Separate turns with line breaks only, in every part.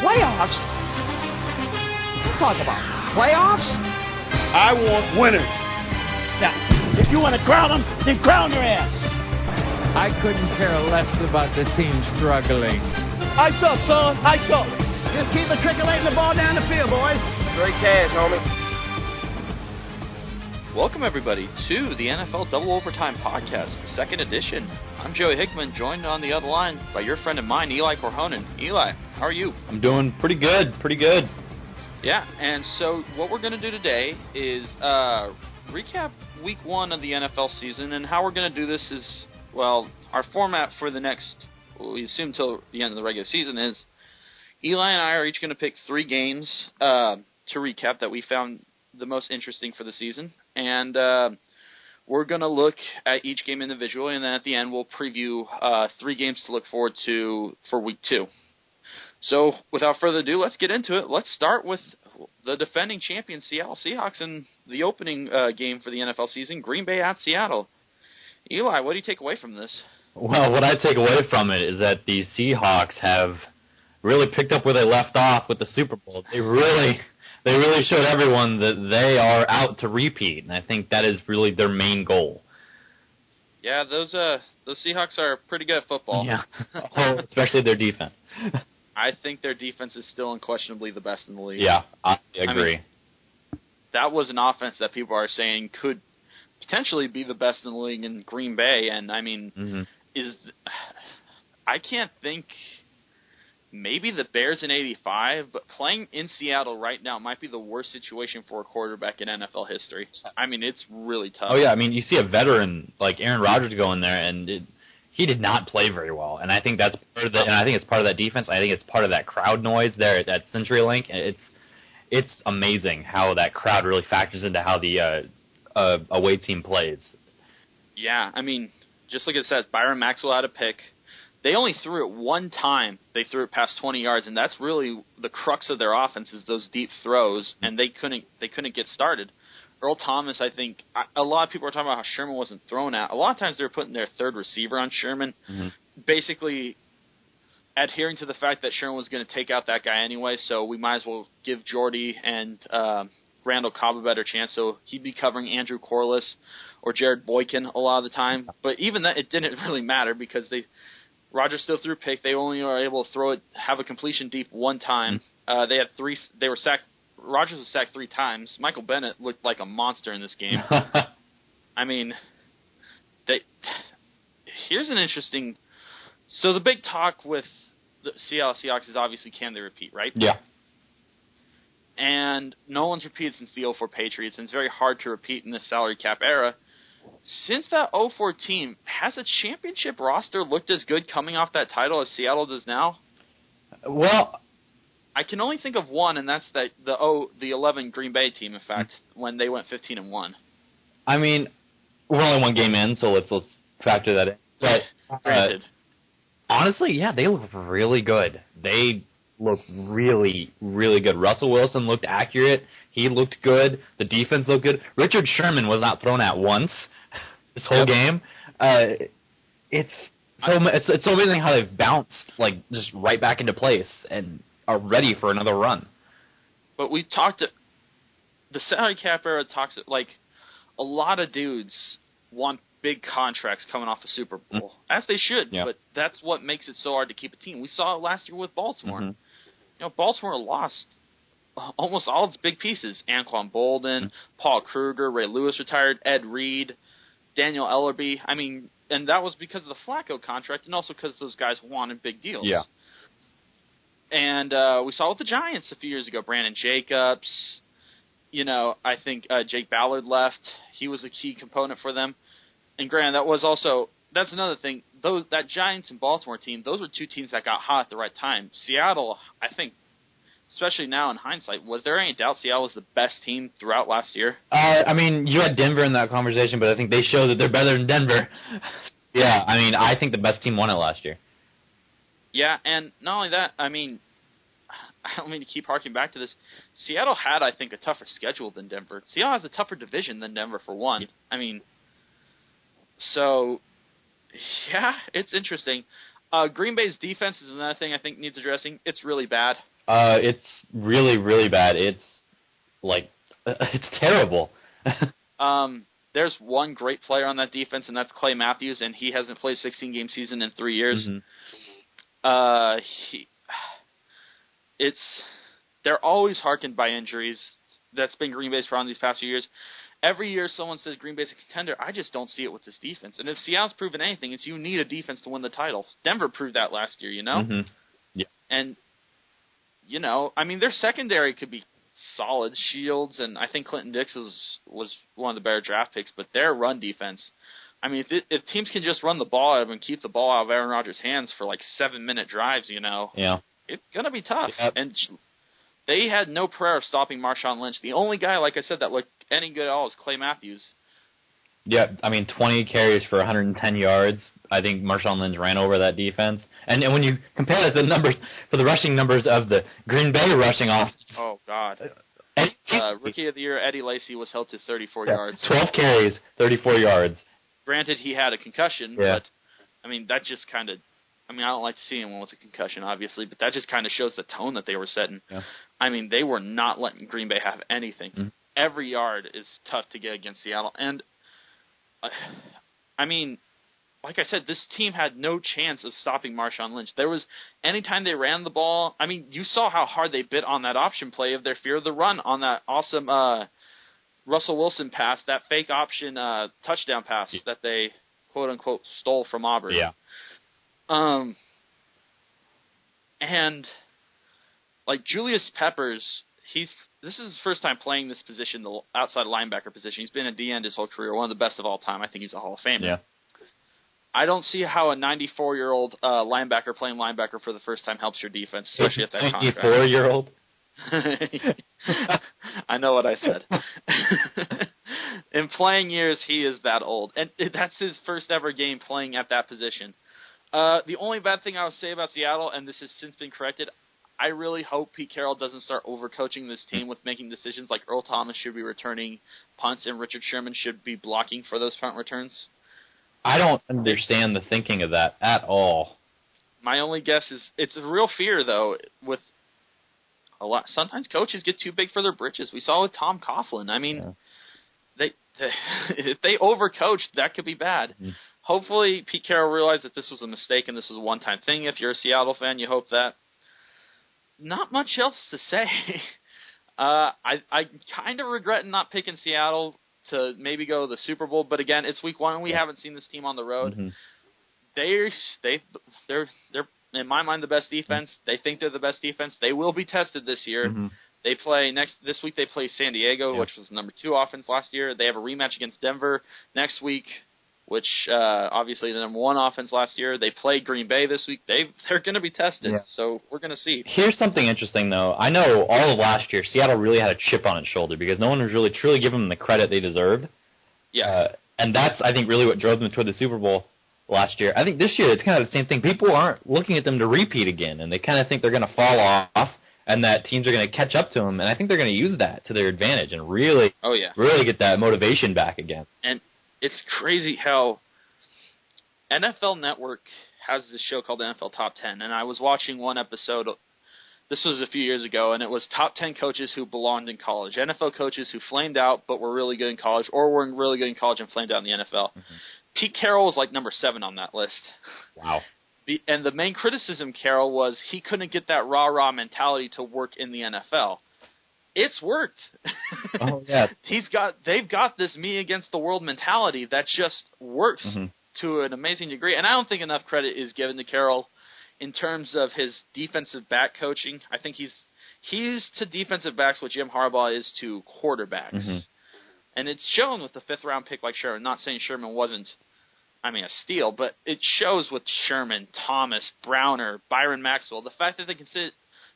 Playoffs? Let's talk about playoffs.
I want winners.
Now, if you want to crown them, then crown your ass.
I couldn't care less about the team struggling.
Ice up, son. Ice up.
Just keep matriculating the ball down the field, boys.
Straight cash, homie.
Welcome, everybody, to the NFL Double Overtime Podcast, second edition. I'm Joey Hickman, joined on the other line by your friend of mine, Eli Corhonen. Eli, how are you?
I'm doing pretty good.
Yeah, and so what we're going to do today is recap week one of the NFL season, and how we're going to do this is, well, our format for the next, we assume till the end of the regular season is, Eli and I are each going to pick three games to recap that we found the most interesting for the season, and we're going to look at each game individually, and then at the end we'll preview three games to look forward to for week two. So without further ado, let's get into it. Let's start with the defending champion Seattle Seahawks in the opening game for the NFL season, Green Bay at Seattle. Eli, what do you take away from this?
Well, what I take away from it is that the Seahawks have really picked up where they left off with the Super Bowl. They really showed everyone that they are out to repeat, and I think that is really their main goal. Yeah,
those Seahawks are pretty good at football.
Yeah, especially their defense.
I think their defense is still unquestionably the best in the league.
Yeah, I agree.
I mean, that was an offense that people are saying could potentially be the best in the league in Green Bay, and I mean, I can't think. Maybe the Bears in '85, but playing in Seattle right now might be the worst situation for a quarterback in NFL history. I mean, it's really tough.
Oh yeah, I mean, you see a veteran like Aaron Rodgers go in there, and he did not play very well. And I think that's part of and I think it's part of that defense. I think it's part of that crowd noise there at CenturyLink. It's amazing how that crowd really factors into how the away team plays.
Yeah, I mean, just like it says, Byron Maxwell had a pick. They only threw it one time. They threw it past 20 yards, and that's really the crux of their offense is those deep throws, and they couldn't get started. Earl Thomas, I think, a lot of people are talking about how Sherman wasn't thrown at. A lot of times they were putting their third receiver on Sherman, basically adhering to the fact that Sherman was going to take out that guy anyway, so we might as well give Jordy and Randall Cobb a better chance, so he'd be covering Andrew Corliss or Jared Boykin a lot of the time. But even that, it didn't really matter because Rodgers still threw a pick. They only were able to throw it, have a completion deep one time. They had three. They were sacked. Rodgers was sacked three times. Michael Bennett looked like a monster in this game. I mean, here's an interesting. So the big talk with the Seattle Seahawks is obviously can they repeat, right?
Yeah.
And no one's repeated since the 04 Patriots, and it's very hard to repeat in this salary cap era. Since that 04 team, has a championship roster looked as good coming off that title as Seattle does now?
Well,
I can only think of one, and that's the 11 Green Bay team, in fact, when they went 15-1.
I mean, we're only one game in, so let's factor that in. But
granted.
Honestly, yeah, they look really good. They look really, really good. Russell Wilson looked accurate. He looked good. The defense looked good. Richard Sherman was not thrown at once this whole game. It's so amazing how they've bounced like just right back into place and are ready for another run.
But we talked the salary cap era talks like a lot of dudes want big contracts coming off a Super Bowl, as they should.
Yeah.
But that's what makes it so hard to keep a team. We saw it last year with Baltimore. You know, Baltimore lost almost all its big pieces. Anquan Bolden, Paul Kruger, Ray Lewis retired, Ed Reed, Daniel Ellerbe. I mean, and that was because of the Flacco contract and also because those guys wanted big deals.
Yeah.
And we saw it with the Giants a few years ago. Brandon Jacobs, you know, I think Jake Ballard left. He was a key component for them. And granted, that's another thing. That Giants and Baltimore team, those were two teams that got hot at the right time. Seattle, I think, especially now in hindsight, was there any doubt Seattle was the best team throughout last year?
I mean, you had Denver in that conversation, but I think they showed that they're better than Denver. Yeah, I mean, I think the best team won it last year.
Yeah, and not only that, I mean, I don't mean to keep harking back to this. Seattle had, I think, a tougher schedule than Denver. Seattle has a tougher division than Denver, for one. I mean, so, yeah, it's interesting. Green Bay's defense is another thing I think needs addressing. It's really bad.
It's really, really bad. It's like it's terrible.
There's one great player on that defense, and that's Clay Matthews, and he hasn't played a 16-game season in 3 years. They're always harkened by injuries. That's been Green Bay's problem these past few years. Every year someone says Green Bay's a contender. I just don't see it with this defense. And if Seattle's proven anything, it's you need a defense to win the title. Denver proved that last year, you know?
Yeah.
And, you know, I mean, their secondary could be solid. Shields, and I think Clinton Dix was one of the better draft picks, but their run defense, I mean, if teams can just run the ball out of and keep the ball out of Aaron Rodgers' hands for like 7-minute drives, you know, it's going to be tough. Yep. And they had no prayer of stopping Marshawn Lynch. The only guy, like I said, that looked any good at all is Clay Matthews.
Yeah, I mean, 20 carries for 110 yards. I think Marshawn Lynch ran over that defense. And when you compare the numbers for the rushing numbers of the Green Bay rushing offense.
Oh, God. Rookie of the Year, Eddie Lacy was held to 34 yards.
12 carries, 34 yards.
Granted, he had a concussion, but, I mean, that just kind of, I mean, I don't like to see anyone with a concussion, obviously, but that just kind of shows the tone that they were setting. Yeah. I mean, they were not letting Green Bay have anything. Mm-hmm. Every yard is tough to get against Seattle. And, I mean, like I said, this team had no chance of stopping Marshawn Lynch. There was, anytime they ran the ball, I mean, you saw how hard they bit on that option play of their fear of the run on that awesome Russell Wilson pass, that fake option touchdown pass that they, quote-unquote, stole from Auburn.
Yeah.
And, like, Julius Peppers, this is his first time playing this position, the outside linebacker position. He's been a D-end his whole career, one of the best of all time. I think he's a Hall of Famer.
Yeah.
I don't see how a 94-year-old linebacker playing linebacker for the first time helps your defense, especially at that contract.
94-year-old?
I know what I said. In playing years, he is that old. And that's his first ever game playing at that position. The only bad thing I would say about Seattle, and this has since been corrected, I really hope Pete Carroll doesn't start overcoaching this team with making decisions like Earl Thomas should be returning punts and Richard Sherman should be blocking for those punt returns.
I don't understand the thinking of that at all.
My only guess is it's a real fear, though, with a lot. Sometimes coaches get too big for their britches. We saw with Tom Coughlin. I mean, if they overcoach, that could be bad. Mm-hmm. Hopefully, Pete Carroll realized that this was a mistake and this was a one-time thing. If you're a Seattle fan, you hope that. Not much else to say. I kind of regret not picking Seattle to maybe go to the Super Bowl, but again, it's week 1 and we haven't seen this team on the road. Mm-hmm. They're in my mind the best defense. They think they're the best defense. They will be tested this year. Mm-hmm. They play this week. They play San Diego, which was the number 2 offense last year. They have a rematch against Denver next week, which obviously the number 1 offense last year. They play Green Bay this week. They're going to be tested, so we're going to see.
Here's something interesting, though. I know all of last year Seattle really had a chip on its shoulder because no one was really truly giving them the credit they deserved.
Yes.
And that's, I think, really what drove them toward the Super Bowl last year. I think this year it's kind of the same thing. People aren't looking at them to repeat again, and they kind of think they're going to fall off and that teams are going to catch up to them. And I think they're going to use that to their advantage and really get that motivation back again.
And it's crazy how NFL Network has this show called NFL Top 10, and I was watching one episode. This was a few years ago, and it was top 10 coaches who belonged in college. NFL coaches who flamed out but were really good in college, or were really good in college and flamed out in the NFL. Mm-hmm. Pete Carroll was like number 7 on that list.
Wow.
And the main criticism, Carroll, was he couldn't get that rah-rah mentality to work in the NFL. It's worked.
Oh, yeah.
They've got this me against the world mentality that just works to an amazing degree. And I don't think enough credit is given to Carroll in terms of his defensive back coaching. I think he's to defensive backs what Jim Harbaugh is to quarterbacks. Mm-hmm. And it's shown with the 5th-round pick like Sherman. Not saying Sherman wasn't, a steal, but it shows with Sherman, Thomas, Browner, Byron Maxwell. The fact that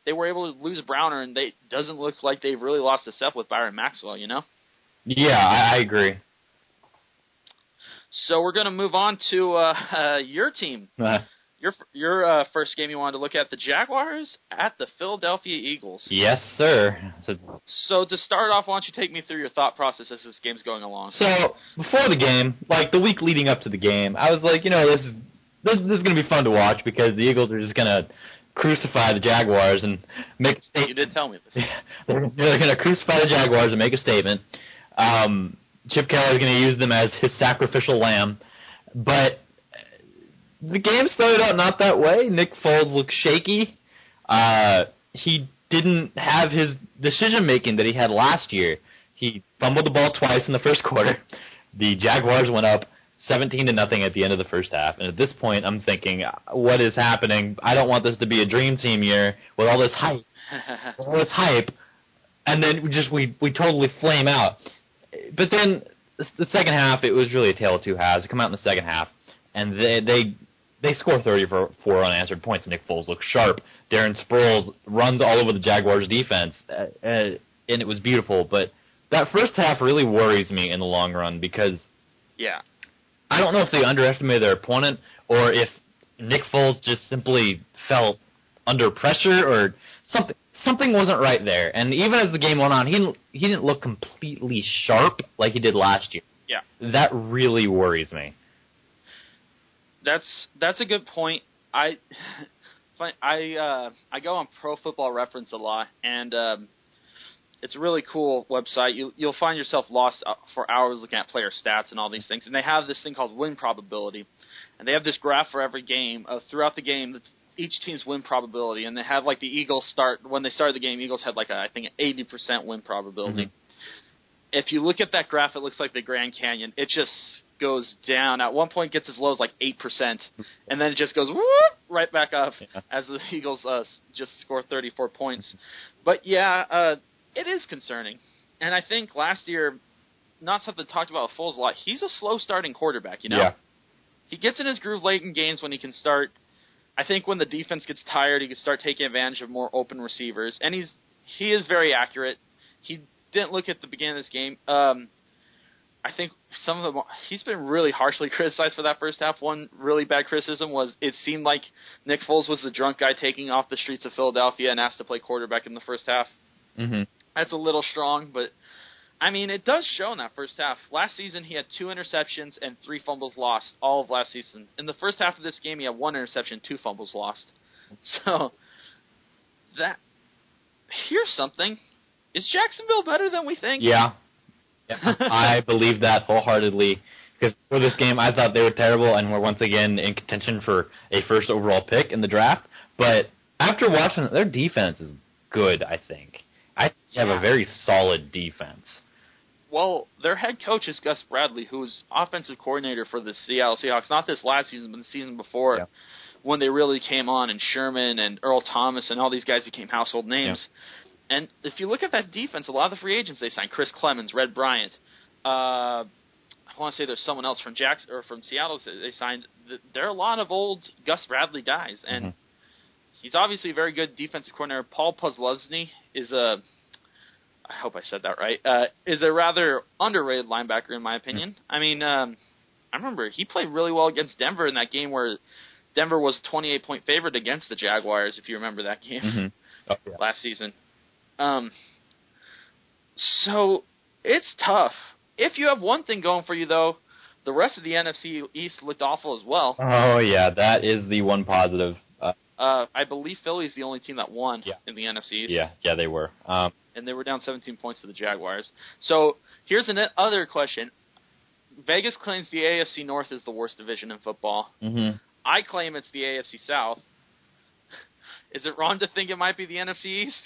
they were able to lose Browner, and it doesn't look like they've really lost a step with Byron Maxwell, you know?
Yeah, I agree.
So we're going to move on to your team. Your first game you wanted to look at, the Jaguars at the Philadelphia Eagles.
Yes, sir.
So to start off, why don't you take me through your thought process as this game's going along?
So before the game, like the week leading up to the game, I was like, this is going to be fun to watch because the Eagles are just going to crucify the Jaguars and make a statement.
You did tell me this.
They're going to crucify the Jaguars and make a statement. Chip Kelly's going to use them as his sacrificial lamb. But the game started out not that way. Nick Foles looked shaky. He didn't have his decision-making that he had last year. He fumbled the ball twice in the first quarter. The Jaguars went up 17-0 at the end of the first half. And at this point, I'm thinking, what is happening? I don't want this to be a dream team year with all this hype. And then we totally flame out. But then the second half, it was really a tale of two halves. They come out in the second half, and they score 34 unanswered points. Nick Foles looks sharp. Darren Sproles runs all over the Jaguars' defense, and it was beautiful. But that first half really worries me in the long run because I don't know if they underestimated their opponent or if Nick Foles just simply felt under pressure or something. Something wasn't right there. And even as the game went on, he didn't look completely sharp like he did last year.
Yeah.
That really worries me.
That's a good point. I go on Pro Football Reference a lot, and it's a really cool website. You'll find yourself lost for hours looking at player stats and all these things. And they have this thing called win probability, and they have this graph for every game throughout the game. Each team's win probability, and they have like the Eagles when they started the game. Eagles had like I think an 80% win probability. Mm-hmm. If you look at that graph, it looks like the Grand Canyon. It just goes down. At one point, gets as low as like 8%, and then it just goes whoop, right back up as the Eagles just score 34 points. But it is concerning. And I think last year, not something talked about with Foles a lot. He's a slow starting quarterback.
Yeah.
He gets in his groove late in games when he can start. I think when the defense gets tired, he can start taking advantage of more open receivers, and he is very accurate. He didn't look at the beginning of this game. I think some of them. He's been really harshly criticized for that first half. One really bad criticism was it seemed like Nick Foles was the drunk guy taking off the streets of Philadelphia and asked to play quarterback in the first half.
Mm-hmm.
That's a little strong, but I mean it does show in that first half. Last season he had 2 interceptions and 3 fumbles lost all of last season. In the first half of this game he had 1 interception, 2 fumbles lost. So here's something. Is Jacksonville better than we think?
Yeah. I believe that wholeheartedly. Because for this game, I thought they were terrible and were once again in contention for a first overall pick in the draft. But after watching, their defense is good, I think. I think they have a very solid defense.
Well, their head coach is Gus Bradley, who was offensive coordinator for the Seattle Seahawks, not this last season, but the season before, when they really came on, and Sherman and Earl Thomas and all these guys became household names. Yeah. And if you look at that defense, a lot of the free agents they signed, Chris Clemens, Red Bryant, I want to say there's someone else from from Seattle they signed. There are a lot of old Gus Bradley guys, and he's obviously a very good defensive coordinator. Paul Posluszny is I hope I said that right, is a rather underrated linebacker in my opinion. I mean, I remember he played really well against Denver in that game where Denver was 28-point favorite against the Jaguars, if you remember that game last season. So it's tough. If you have one thing going for you, though, the rest of the NFC East looked awful as well.
Oh, yeah, that is the one positive.
I believe Philly's the only team that won in the NFC East.
Yeah, they were.
And they were down 17 points to the Jaguars. So here's another question. Vegas claims the AFC North is the worst division in football.
Mm-hmm.
I claim it's the AFC South. Is it wrong to think it might be the NFC East?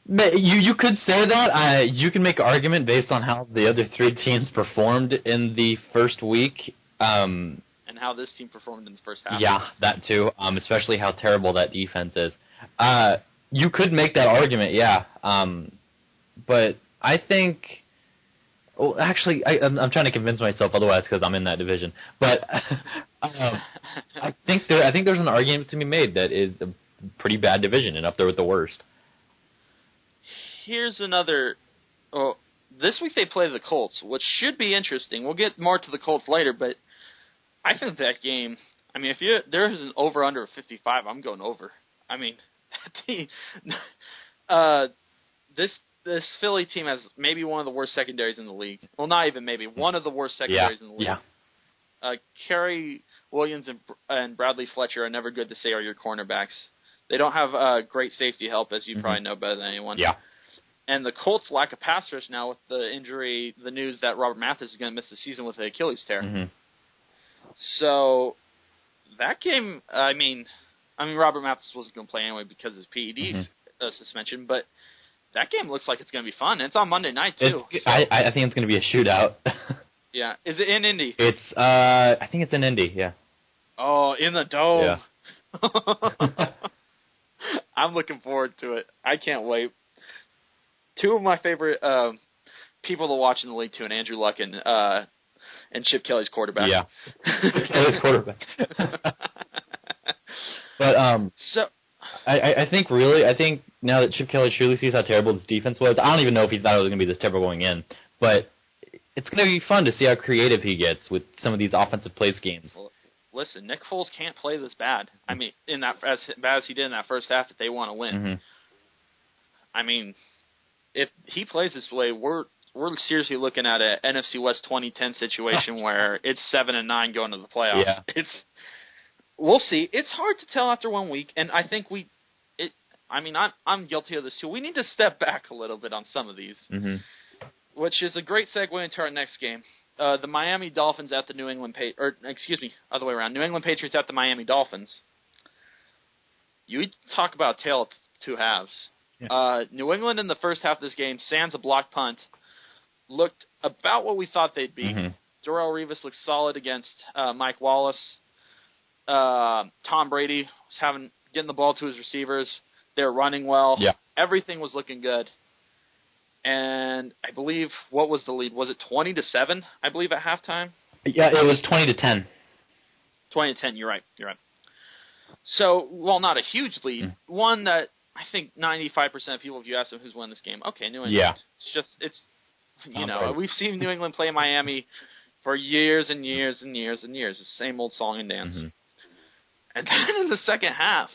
You could say that. You can make an argument based on how the other 3 teams performed in the first week.
And how this team performed in the first half.
Yeah, that too. Especially how terrible that defense is. You could make that argument, yeah. But I think... Well, actually, I'm trying to convince myself otherwise because I'm in that division. But I think there's an argument to be made that is a pretty bad division and up there with the worst.
Here's another. This week they play the Colts, which should be interesting. We'll get more to the Colts later, but I think that game. I mean, if there's an over/under of 55, I'm going over. I mean, that team. This Philly team has maybe one of the worst secondaries in the league. Well, not even maybe one of the worst secondaries in the league.
Yeah.
Kerry Williams and Bradley Fletcher are never good to say are your cornerbacks. They don't have great safety help, as you probably know better than anyone.
Yeah.
And the Colts lack a pass rush now with the injury, the news that Robert Mathis is going to miss the season with an Achilles tear.
Mm-hmm.
So that game, I mean, Robert Mathis wasn't going to play anyway because of his PED suspension, but that game looks like it's going to be fun. It's on Monday night, too.
I think it's going to be a shootout.
Yeah. Is it in Indy?
It's, I think it's in Indy, yeah.
Oh, in the Dome.
Yeah.
I'm looking forward to it. I can't wait. Two of my favorite people to watch in the league, too, and Andrew Luck and Chip Kelly's quarterback.
Yeah. Kelly's quarterback. But I think now that Chip Kelly truly sees how terrible this defense was, I don't even know if he thought it was going to be this terrible going in, but it's going to be fun to see how creative he gets with some of these offensive play schemes.
Well, listen, Nick Foles can't play this bad. I mean, as bad as he did in that first half, if they want to win.
Mm-hmm.
I mean, if he plays this way, we're seriously looking at an NFC West 2010 situation where it's 7-9 going to the playoffs.
Yeah.
We'll see. It's hard to tell after 1 week, and I think I'm guilty of this too. We need to step back a little bit on some of these, which is a great segue into our next game. The Miami Dolphins at the New England other way around. New England Patriots at the Miami Dolphins. You talk about a tale of two halves. Yeah. New England in the first half of this game, sans a block punt, looked about what we thought they'd be. Darrelle Revis looked solid against Mike Wallace. Tom Brady was getting the ball to his receivers. They were running well.
Yeah.
Everything was looking good. And I believe, what was the lead? Was it 20-7, I believe, at halftime?
Yeah, it was 20-10.
20-10, you're right. So, well, not a huge lead. One that I think 95% of people, if you ask them who's won this game, okay, New England.
Yeah.
It's we've seen New England play Miami for years and years and years and years. It's the same old song and dance. And then in the second half,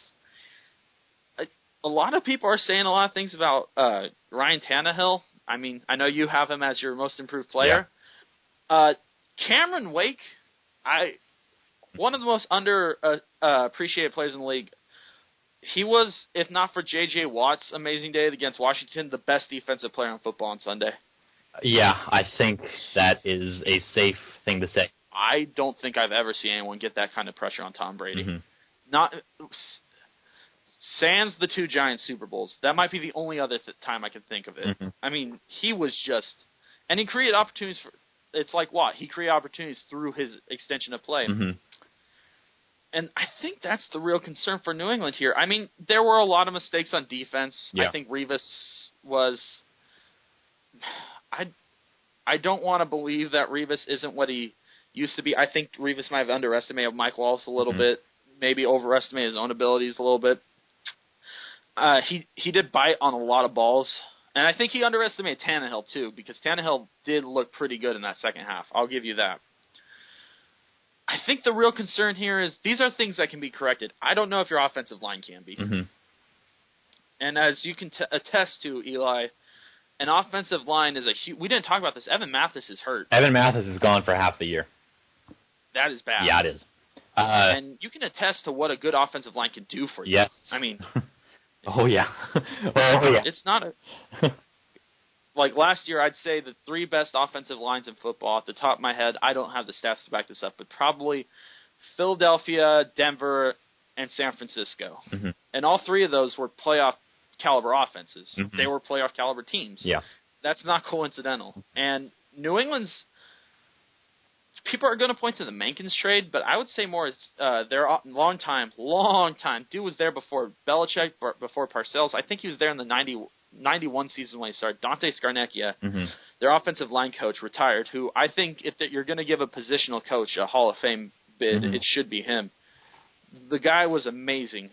a lot of people are saying a lot of things about Ryan Tannehill. I mean, I know you have him as your most improved player. Yeah. Cameron Wake, one of the most appreciated players in the league. He was, if not for J.J. Watt's amazing day against Washington, the best defensive player on football on Sunday.
Yeah, I think that is a safe thing to say.
I don't think I've ever seen anyone get that kind of pressure on Tom Brady. Not sans the two Giants Super Bowls. That might be the only other time I can think of it. I mean, he was just – and he created opportunities for – it's like Watt. He created opportunities through his extension of play. And I think that's the real concern for New England here. I mean, there were a lot of mistakes on defense. Yeah. I think Revis was – I don't want to believe that Revis isn't what he used to be. I think Revis might have underestimated Mike Wallace a little bit, maybe overestimated his own abilities a little bit. He did bite on a lot of balls, and I think he underestimated Tannehill too, because Tannehill did look pretty good in that second half. I'll give you that. I think the real concern here is these are things that can be corrected. I don't know if your offensive line can be. And as you can attest to, Eli, an offensive line is a huge – we didn't talk about this. Evan Mathis is hurt.
Evan Mathis is gone for half the year.
That is bad.
Yeah, it is.
And you can attest to what a good offensive line can do for you.
Yes.
I mean –
Oh, yeah.
It's not a – like last year, I'd say the three best offensive lines in football, at the top of my head, I don't have the stats to back this up, but probably Philadelphia, Denver, and San Francisco. And all three of those were playoff caliber offenses. They were playoff caliber teams.
Yeah. That's
not coincidental. And New England's – people are going to point to the Mankins trade, but I would say more is their long time. Dude was there before Belichick, before Parcells. I think he was there in the 91 season when he started. Dante Scarnecchia, their offensive line coach, retired, who I think if you're going to give a positional coach a Hall of Fame bid, it should be him. The guy was amazing.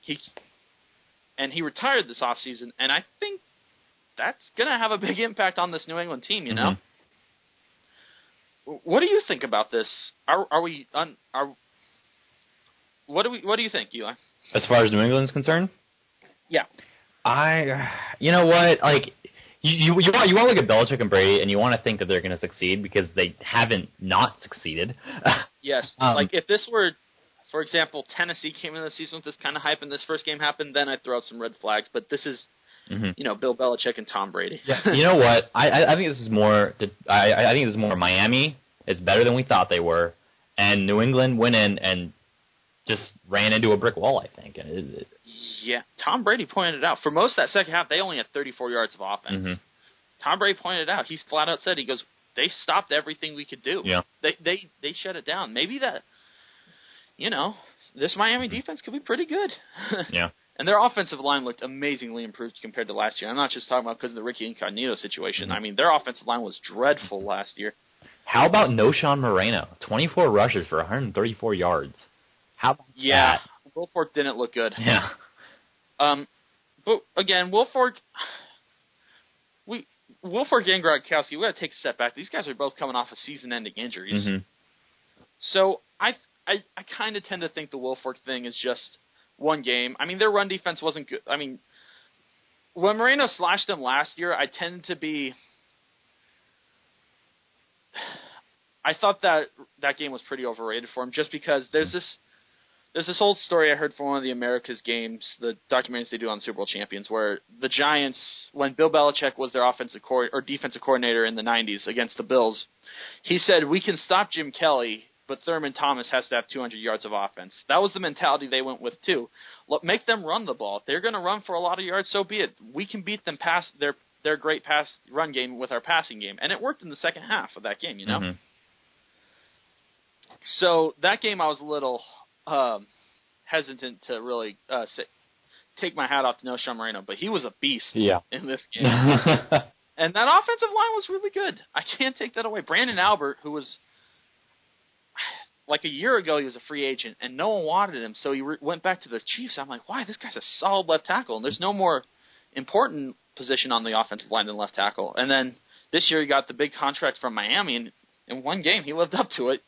He retired this offseason, and I think that's going to have a big impact on this New England team, you know? What do you think about this? What do you think, Eli?
As far as New England's concerned?
Yeah.
You know what? Like, You want to look at Belichick and Brady, and you want to think that they're going to succeed because they haven't not succeeded.
Yes. Like, if this were, for example, Tennessee came into the season with this kind of hype and this first game happened, then I'd throw out some red flags. But this is, Bill Belichick and Tom Brady.
Yeah. You know what? I think this is more. I think this is more Miami. It's better than we thought they were, and New England went in and just ran into a brick wall, I think.
Yeah, Tom Brady pointed it out. For most of that second half, they only had 34 yards of offense.
Mm-hmm.
Tom Brady pointed it out. He flat out said, he goes, they stopped everything we could do.
Yeah.
They shut it down. Maybe that, this Miami defense could be pretty good.
Yeah.
And their offensive line looked amazingly improved compared to last year. I'm not just talking about because of the Ricky Incognito situation. Mm-hmm. I mean, their offensive line was dreadful last year.
How about Noshawn Moreno? 24 rushes for 134 yards. How about that?
Wilfork didn't look good.
Yeah.
But again, Wilfork and Gronkowski, we got to take a step back. These guys are both coming off of season-ending injuries.
Mm-hmm.
So I kind of tend to think the Wilfork thing is just one game. I mean, their run defense wasn't good. I mean, when Moreno slashed them last year, I thought that game was pretty overrated for him, just because there's this old story I heard from one of the America's games, the documentaries they do on Super Bowl champions, where the Giants, when Bill Belichick was their defensive coordinator in the 90s against the Bills, he said, we can stop Jim Kelly, but Thurman Thomas has to have 200 yards of offense. That was the mentality they went with, too. Make them run the ball. If they're going to run for a lot of yards, so be it. We can beat them past their great pass run game with our passing game. And it worked in the second half of that game, Mm-hmm. So that game I was a little hesitant to really take my hat off to Noshawn Moreno, but he was a beast in this game. And that offensive line was really good. I can't take that away. Brandon Albert, who was, like a year ago, he was a free agent, and no one wanted him, so he went back to the Chiefs. I'm like, why? This guy's a solid left tackle, and there's no more important position on the offensive line than left tackle. And then this year he got the big contract from Miami, and in one game he lived up to it,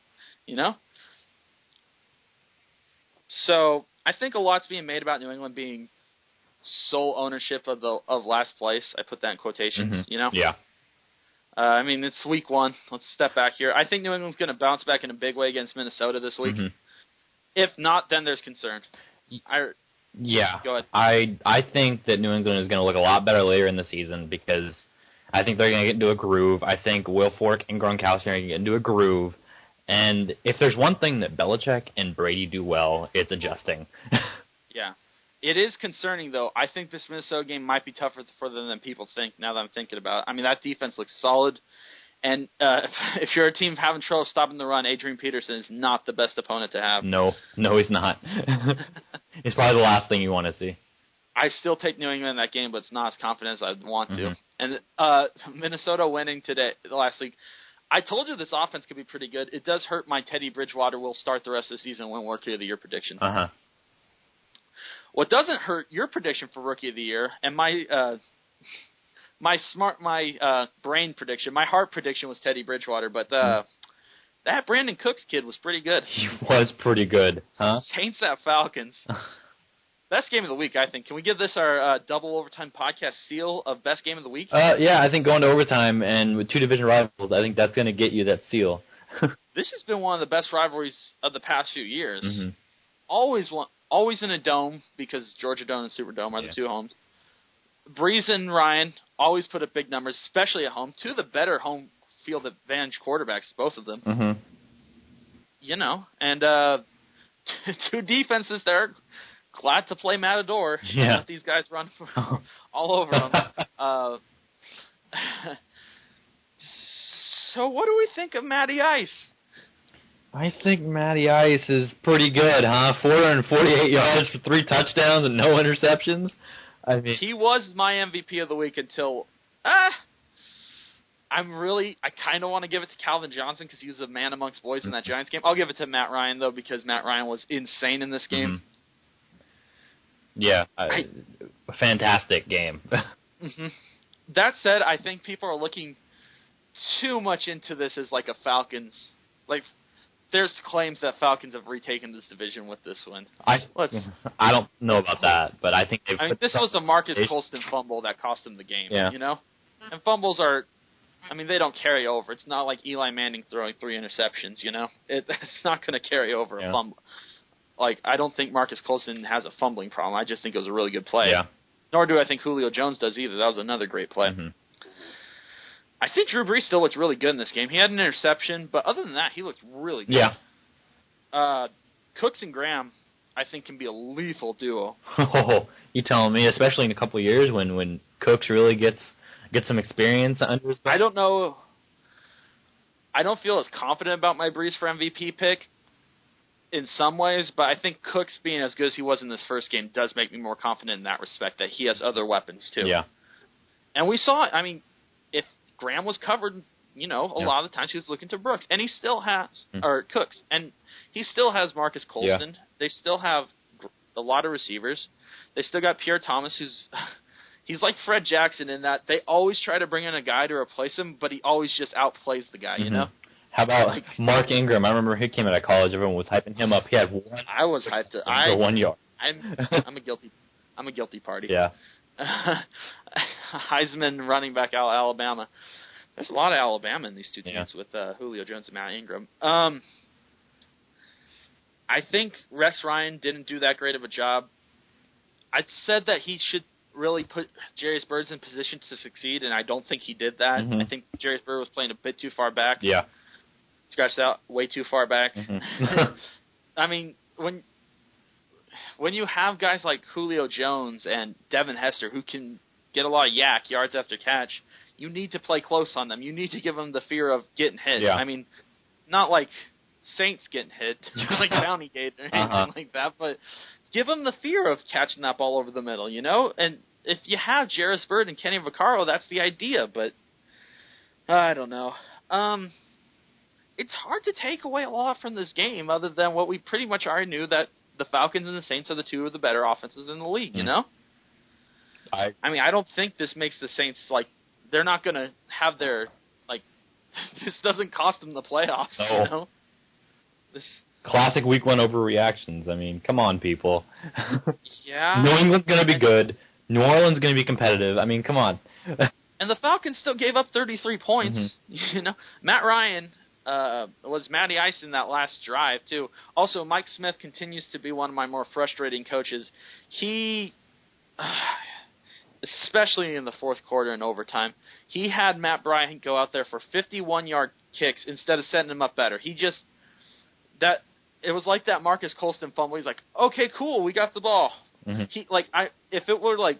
So I think a lot's being made about New England being sole ownership of last place. I put that in quotations,
Yeah.
I mean, it's week one. Let's step back here. I think New England's going to bounce back in a big way against Minnesota this week. Mm-hmm. If not, then there's concern. Go ahead.
I think that New England is going to look a lot better later in the season because I think they're going to get into a groove. I think Wilfork and Gronkowski are going to get into a groove. And if there's one thing that Belichick and Brady do well, it's adjusting.
Yeah. It is concerning, though. I think this Minnesota game might be tougher for them than people think, now that I'm thinking about it. I mean, that defense looks solid. And if you're a team having trouble stopping the run, Adrian Peterson is not the best opponent to have.
No, he's not. It's probably the last thing you want to see.
I still take New England in that game, but it's not as confident as I'd want to. And Minnesota winning last week. I told you this offense could be pretty good. It does hurt my Teddy Bridgewater will start the rest of the season and win Rookie of the Year prediction.
Uh-huh.
What doesn't hurt your prediction for Rookie of the Year and my brain prediction, my heart prediction was Teddy Bridgewater, but that Brandon Cooks kid was pretty good.
He was pretty good, huh?
Saints at Falcons. Best game of the week, I think. Can we give this our double overtime podcast seal of best game of the week?
Yeah, I think going to overtime and with two division rivals, I think that's going to get you that seal.
This has been one of the best rivalries of the past few years.
Mm-hmm.
Always in a dome because Georgia Dome and Superdome are the two homes. Breeze and Ryan always put up big numbers, especially at home. Two of the better home field advantage quarterbacks, both of them.
Mm-hmm.
And two defenses that are glad to play Matador.
Yeah.
Let these guys run all over them. So what do we think of Matty Ice?
I think Matty Ice is pretty good, huh? 448 yards for 3 touchdowns and no interceptions. I mean,
he was my MVP of the week until I kind of want to give it to Calvin Johnson because he was a man amongst boys in that Giants game. I'll give it to Matt Ryan, though, because Matt Ryan was insane in this game.
Mm-hmm. Yeah, fantastic game.
Mm-hmm. That said, I think people are looking too much into this as like a Falcons. Like, there's claims that Falcons have retaken this division with this win.
I don't know about that, but I think
this was a Marcus Colston fumble that cost them the game.
Yeah.
And fumbles are, I mean, they don't carry over. It's not like Eli Manning throwing 3 interceptions, you know? It's not going to carry over a fumble. Like, I don't think Marcus Colston has a fumbling problem. I just think it was a really good play.
Yeah.
Nor do I think Julio Jones does either. That was another great play.
Mm-hmm.
I think Drew Brees still looked really good in this game. He had an interception, but other than that, he looked really good.
Yeah.
Cooks and Graham, I think, can be a lethal duo.
Oh, you telling me, especially in a couple of years when Cooks really gets some experience under his belt?
I don't know. I don't feel as confident about my Brees for MVP pick in some ways, but I think Cooks being as good as he was in this first game does make me more confident in that respect, that he has other weapons too.
Yeah.
And we saw it. I mean, if Graham was covered, you know, a lot of the times he was looking to Brooks, and he still has, or Cooks, and he still has Marcus Colston.
Yeah.
They still have a lot of receivers. They still got Pierre Thomas, who's he's like Fred Jackson in that they always try to bring in a guy to replace him, but he always just outplays the guy, you know?
How about Mark Ingram? I remember he came out of college. Everyone was hyping him up. He had one.
I was hyped.
For 1 yard.
I'm a guilty party.
Yeah.
Heisman running back out of Alabama. There's a lot of Alabama in these two teams with Julio Jones and Matt Ingram. I think Rex Ryan didn't do that great of a job. I said that he should really put Jarius Byrd in position to succeed, and I don't think he did that. I think Jarius Byrd was playing a bit too far back.
Yeah.
Scratched out way too far back. I mean, when you have guys like Julio Jones and Devin Hester who can get a lot of yards after catch, you need to play close on them. You need to give them the fear of getting hit.
Yeah.
I mean, not like Saints getting hit, like Bounty Gate or anything like that, but give them the fear of catching that ball over the middle, you know? And if you have Jarius Byrd and Kenny Vaccaro, that's the idea, but I don't know. It's hard to take away a lot from this game other than what we pretty much already knew, that the Falcons and the Saints are the two of the better offenses in the league, you know? I mean, I don't think this makes the Saints, like, they're not going to have their, like, this doesn't cost them the playoffs, you know? This
Classic week 1 overreactions. I mean, come on, people.
Yeah.
New England's going to be good. New Orleans is going to be competitive. I mean, come on.
And the Falcons still gave up 33 points. You know, Matt Ryan was Matty Ice in that last drive, too. Also, Mike Smith continues to be one of my more frustrating coaches. He, especially in the fourth quarter and overtime, he had Matt Bryant go out there for 51-yard kicks instead of setting him up better. He just, it was like that Marcus Colston fumble. He's like, okay, cool, we got the ball. He, like, if it were like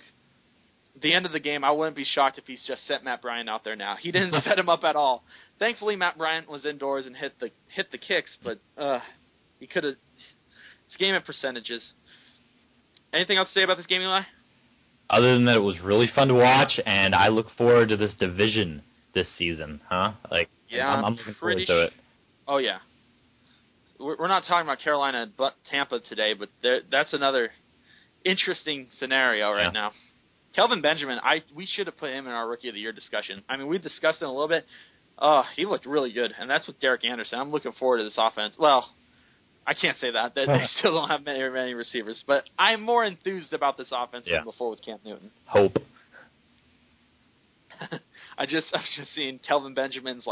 the end of the game, I wouldn't be shocked if he's just set Matt Bryant out there now. He didn't set him up at all. Thankfully, Matt Bryant was indoors and hit the kicks, but he could have. It's game of percentages. Anything else to say about this game, Eli?
Other than that, it was really fun to watch, and I look forward to this division this season. Like,
yeah,
I'm looking forward to it.
Oh yeah. We're not talking about Carolina and Tampa today, but that's another interesting scenario right now. Kelvin Benjamin, we should have put him in our Rookie of the Year discussion. I mean, we discussed him a little bit. He looked really good, and that's with Derek Anderson. I'm looking forward to this offense. Well, I can't say that. They still don't have many receivers, but I'm more enthused about this offense than before with Cam Newton.
Hope.
I was just seeing Kelvin Benjamin's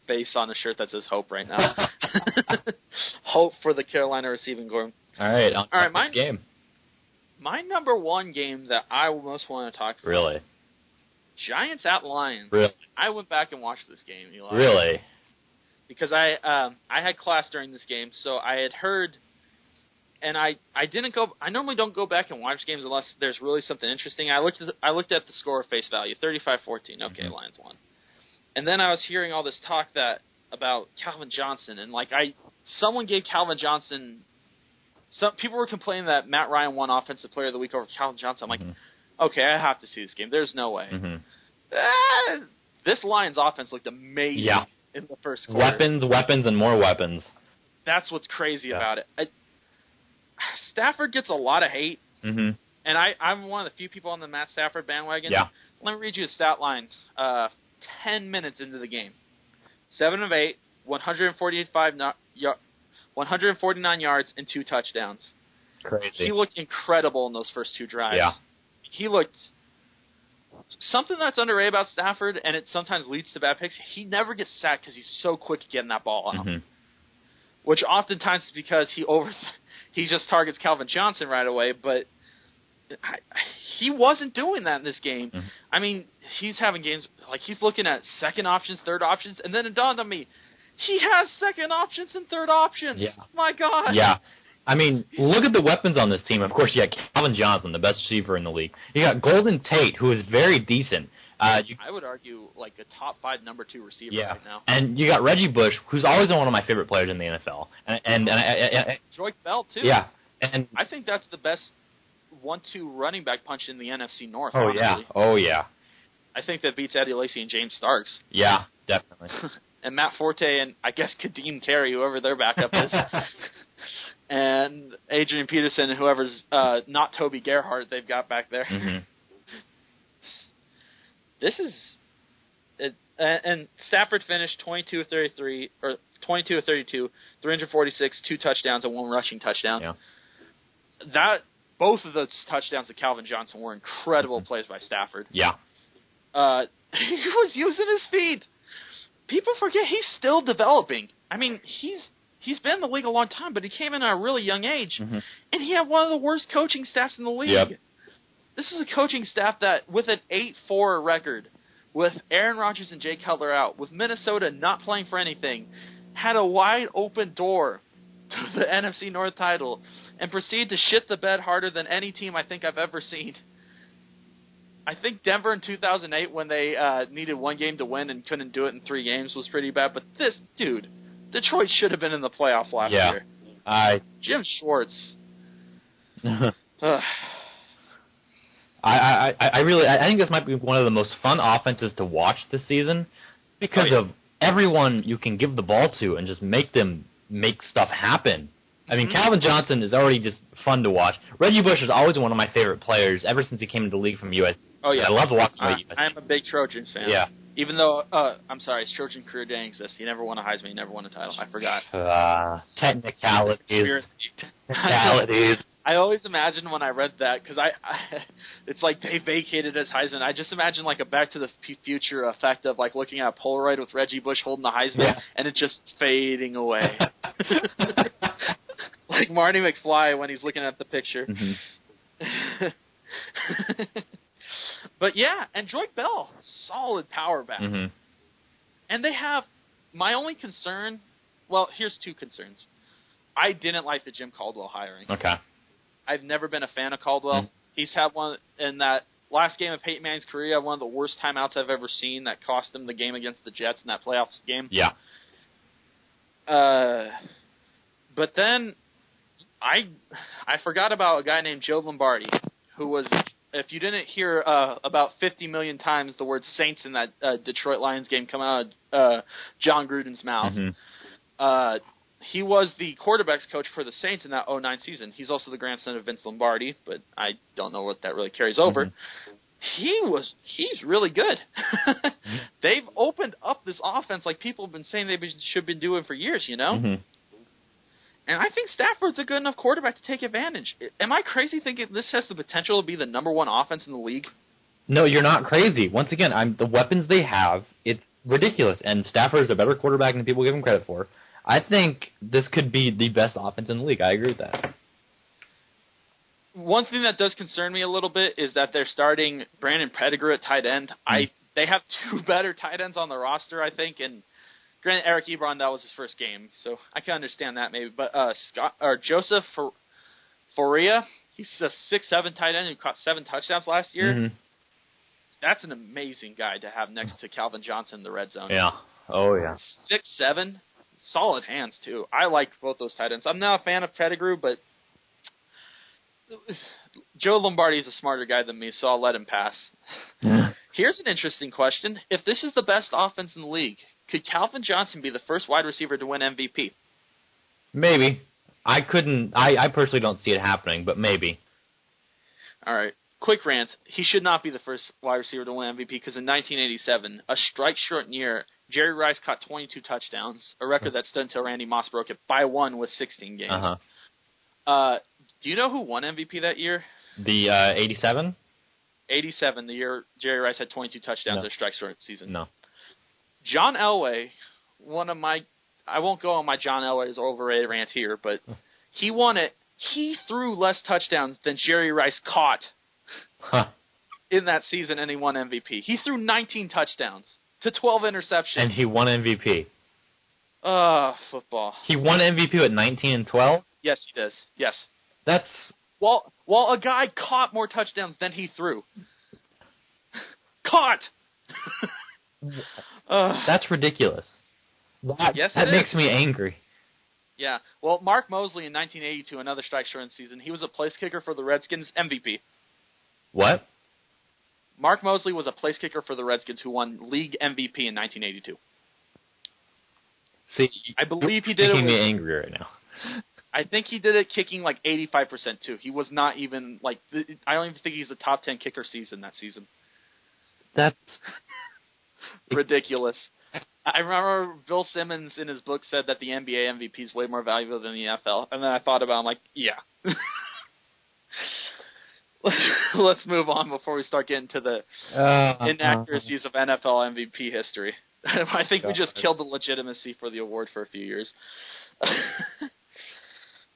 face on a shirt that says "Hope" right now. Hope for the Carolina receiving corps.
All right,
my
game.
My number one game that I most want to talk about.
Really?
Giants at Lions.
Really?
I went back and watched this game, Eli.
Really?
Because I had class during this game, so I had heard, and I didn't go. I normally don't go back and watch games unless there's really something interesting. I looked at the score at face value, 35-14. Okay, Lions won. And then I was hearing all this talk about Calvin Johnson, and someone gave Calvin Johnson. Some people were complaining that Matt Ryan won Offensive Player of the Week over Calvin Johnson. I'm like, okay, I have to see this game. There's no way. This Lions offense looked amazing in the first quarter.
Weapons, and more weapons.
That's what's crazy about it. Stafford gets a lot of hate, and I'm one of the few people on the Matt Stafford bandwagon.
Yeah.
Let me read you the stat lines. 10 minutes into the game. 7 of 8, 149 yards, and 2 touchdowns.
Crazy.
He looked incredible in those first 2 drives.
Yeah.
He looked something that's underrated about Stafford, and it sometimes leads to bad picks, he never gets sacked because he's so quick at getting that ball out.
Mm-hmm.
Which oftentimes is because he just targets Calvin Johnson right away, but he wasn't doing that in this game.
Mm-hmm.
I mean, he's having games, like he's looking at second options, third options, and then it dawned on me, he has second options and third options.
Yeah.
My God.
Yeah. I mean, look at the weapons on this team. Of course, you got Calvin Johnson, the best receiver in the league. You got Golden Tate, who is very decent.
I would argue like a top 5 number 2 receiver right now.
And you got Reggie Bush, who's always been one of my favorite players in the NFL. And
Joyke Bell, too.
Yeah. And
I think that's the best 1-2 running back punch in the NFC North,
oh,
honestly.
yeah. Oh, yeah.
I think that beats Eddie Lacy and James Starks.
Yeah, definitely.
And Matt Forte and, I guess, Kadeem Carey, whoever their backup is. And Adrian Peterson and whoever's not Toby Gerhart they've got back there.
Mm-hmm.
This is and Stafford finished 22 of 33 or 22 of 32, 346, 2 touchdowns and 1 rushing touchdown.
Yeah.
That both of those touchdowns to Calvin Johnson were incredible plays by Stafford.
Yeah.
He was using his feet. People forget he's still developing. I mean, he's been in the league a long time, but he came in at a really young age, and he had one of the worst coaching staffs in the league.
Yep.
This is a coaching staff that, with an 8-4 record, with Aaron Rodgers and Jay Cutler out, with Minnesota not playing for anything, had a wide open door to the NFC North title, and proceeded to shit the bed harder than any team I think I've ever seen. I think Denver in 2008, when they needed 1 game to win and couldn't do it in 3 games, was pretty bad. But this, dude, Detroit should have been in the playoff last year. Jim Schwartz.
I think this might be one of the most fun offenses to watch this season because of everyone you can give the ball to and just make them make stuff happen. I mean, Calvin Johnson is already just fun to watch. Reggie Bush is always one of my favorite players ever since he came into the league from USC.
Oh, yeah.
I love watching him at USC.
I'm a big Trojans fan.
Yeah.
Even though, I'm sorry, his Trojan career didn't exist. He never won a Heisman. He never won a title. I forgot.
Technicalities. Technicalities.
I always imagine when I read that, because it's like they vacated his Heisman. I just imagine like a Back to the Future effect of like looking at a Polaroid with Reggie Bush holding the Heisman, and it just fading away. Like Marty McFly when he's looking at the picture.
Mm-hmm.
But yeah, and Joyke Bell, solid power back.
Mm-hmm.
And they have, my only concern, well, here's 2 concerns. I didn't like the Jim Caldwell hiring.
Okay.
I've never been a fan of Caldwell. Mm-hmm. He's had one, in that last game of Peyton Manning's career, one of the worst timeouts I've ever seen that cost him the game against the Jets in that playoffs game.
Yeah.
But then I forgot about a guy named Joe Lombardi, who was, if you didn't hear about 50 million times the word Saints in that Detroit Lions game come out of John Gruden's mouth, he was the quarterback's coach for the Saints in that 2009 season. He's also the grandson of Vince Lombardi, but I don't know what that really carries over. He's really good. They've opened up this offense like people have been saying they should have been doing for years, you know?
Mm-hmm.
And I think Stafford's a good enough quarterback to take advantage. Am I crazy thinking this has the potential to be the number 1 offense in the league?
No, you're not crazy. Once again, the weapons they have, it's ridiculous. And Stafford is a better quarterback than people give him credit for. I think this could be the best offense in the league. I agree with that.
One thing that does concern me a little bit is that they're starting Brandon Pettigrew at tight end. They have 2 better tight ends on the roster, I think, and granted, Eric Ebron, that was his first game, so I can understand that maybe. But Joseph Faria, he's a 6'7" tight end who caught 7 touchdowns last year.
Mm-hmm.
That's an amazing guy to have next to Calvin Johnson in the red zone.
Yeah. Oh, yeah.
6'7", solid hands, too. I like both those tight ends. I'm not a fan of Pettigrew, but Joe Lombardi is a smarter guy than me, so I'll let him pass. Here's an interesting question. If this is the best offense in the league, could Calvin Johnson be the first wide receiver to win MVP?
Maybe. I personally don't see it happening, but maybe.
All right. Quick rant. He should not be the first wide receiver to win MVP because in 1987, a strike-shortened year, Jerry Rice caught 22 touchdowns, a record that stood until Randy Moss broke it by 1 with 16 games.
Uh-huh.
Do you know who won MVP that year?
The 87?
87, the year Jerry Rice had 22 touchdowns or strikes throughout the season.
No.
John Elway, I won't go on my John Elway's overrated rant here, but he won it. He threw less touchdowns than Jerry Rice caught in that season, and he won MVP. He threw 19 touchdowns to 12 interceptions.
And he won MVP.
Football.
He won MVP with 19 and 12?
Yes, he does. Yes.
That's...
While a guy caught more touchdowns than he threw. Caught!
That's ridiculous. That makes me angry.
Yeah. Well, Mark Mosley in 1982, another strike shortened season, he was a place kicker for the Redskins, MVP.
What?
Mark Mosley was a place kicker for the Redskins who won league MVP in 1982.
See,
I believe he did it.
Making me angry right now.
I think he did it kicking like 85% too. He was not even like. I don't even think he's the top 10 kicker season that season.
That's
ridiculous. I remember Bill Simmons in his book said that the NBA MVP is way more valuable than the NFL, and then I thought about it, I'm like, yeah. Let's move on before we start getting to the inaccuracies of NFL MVP history. I think we just killed the legitimacy for the award for a few years.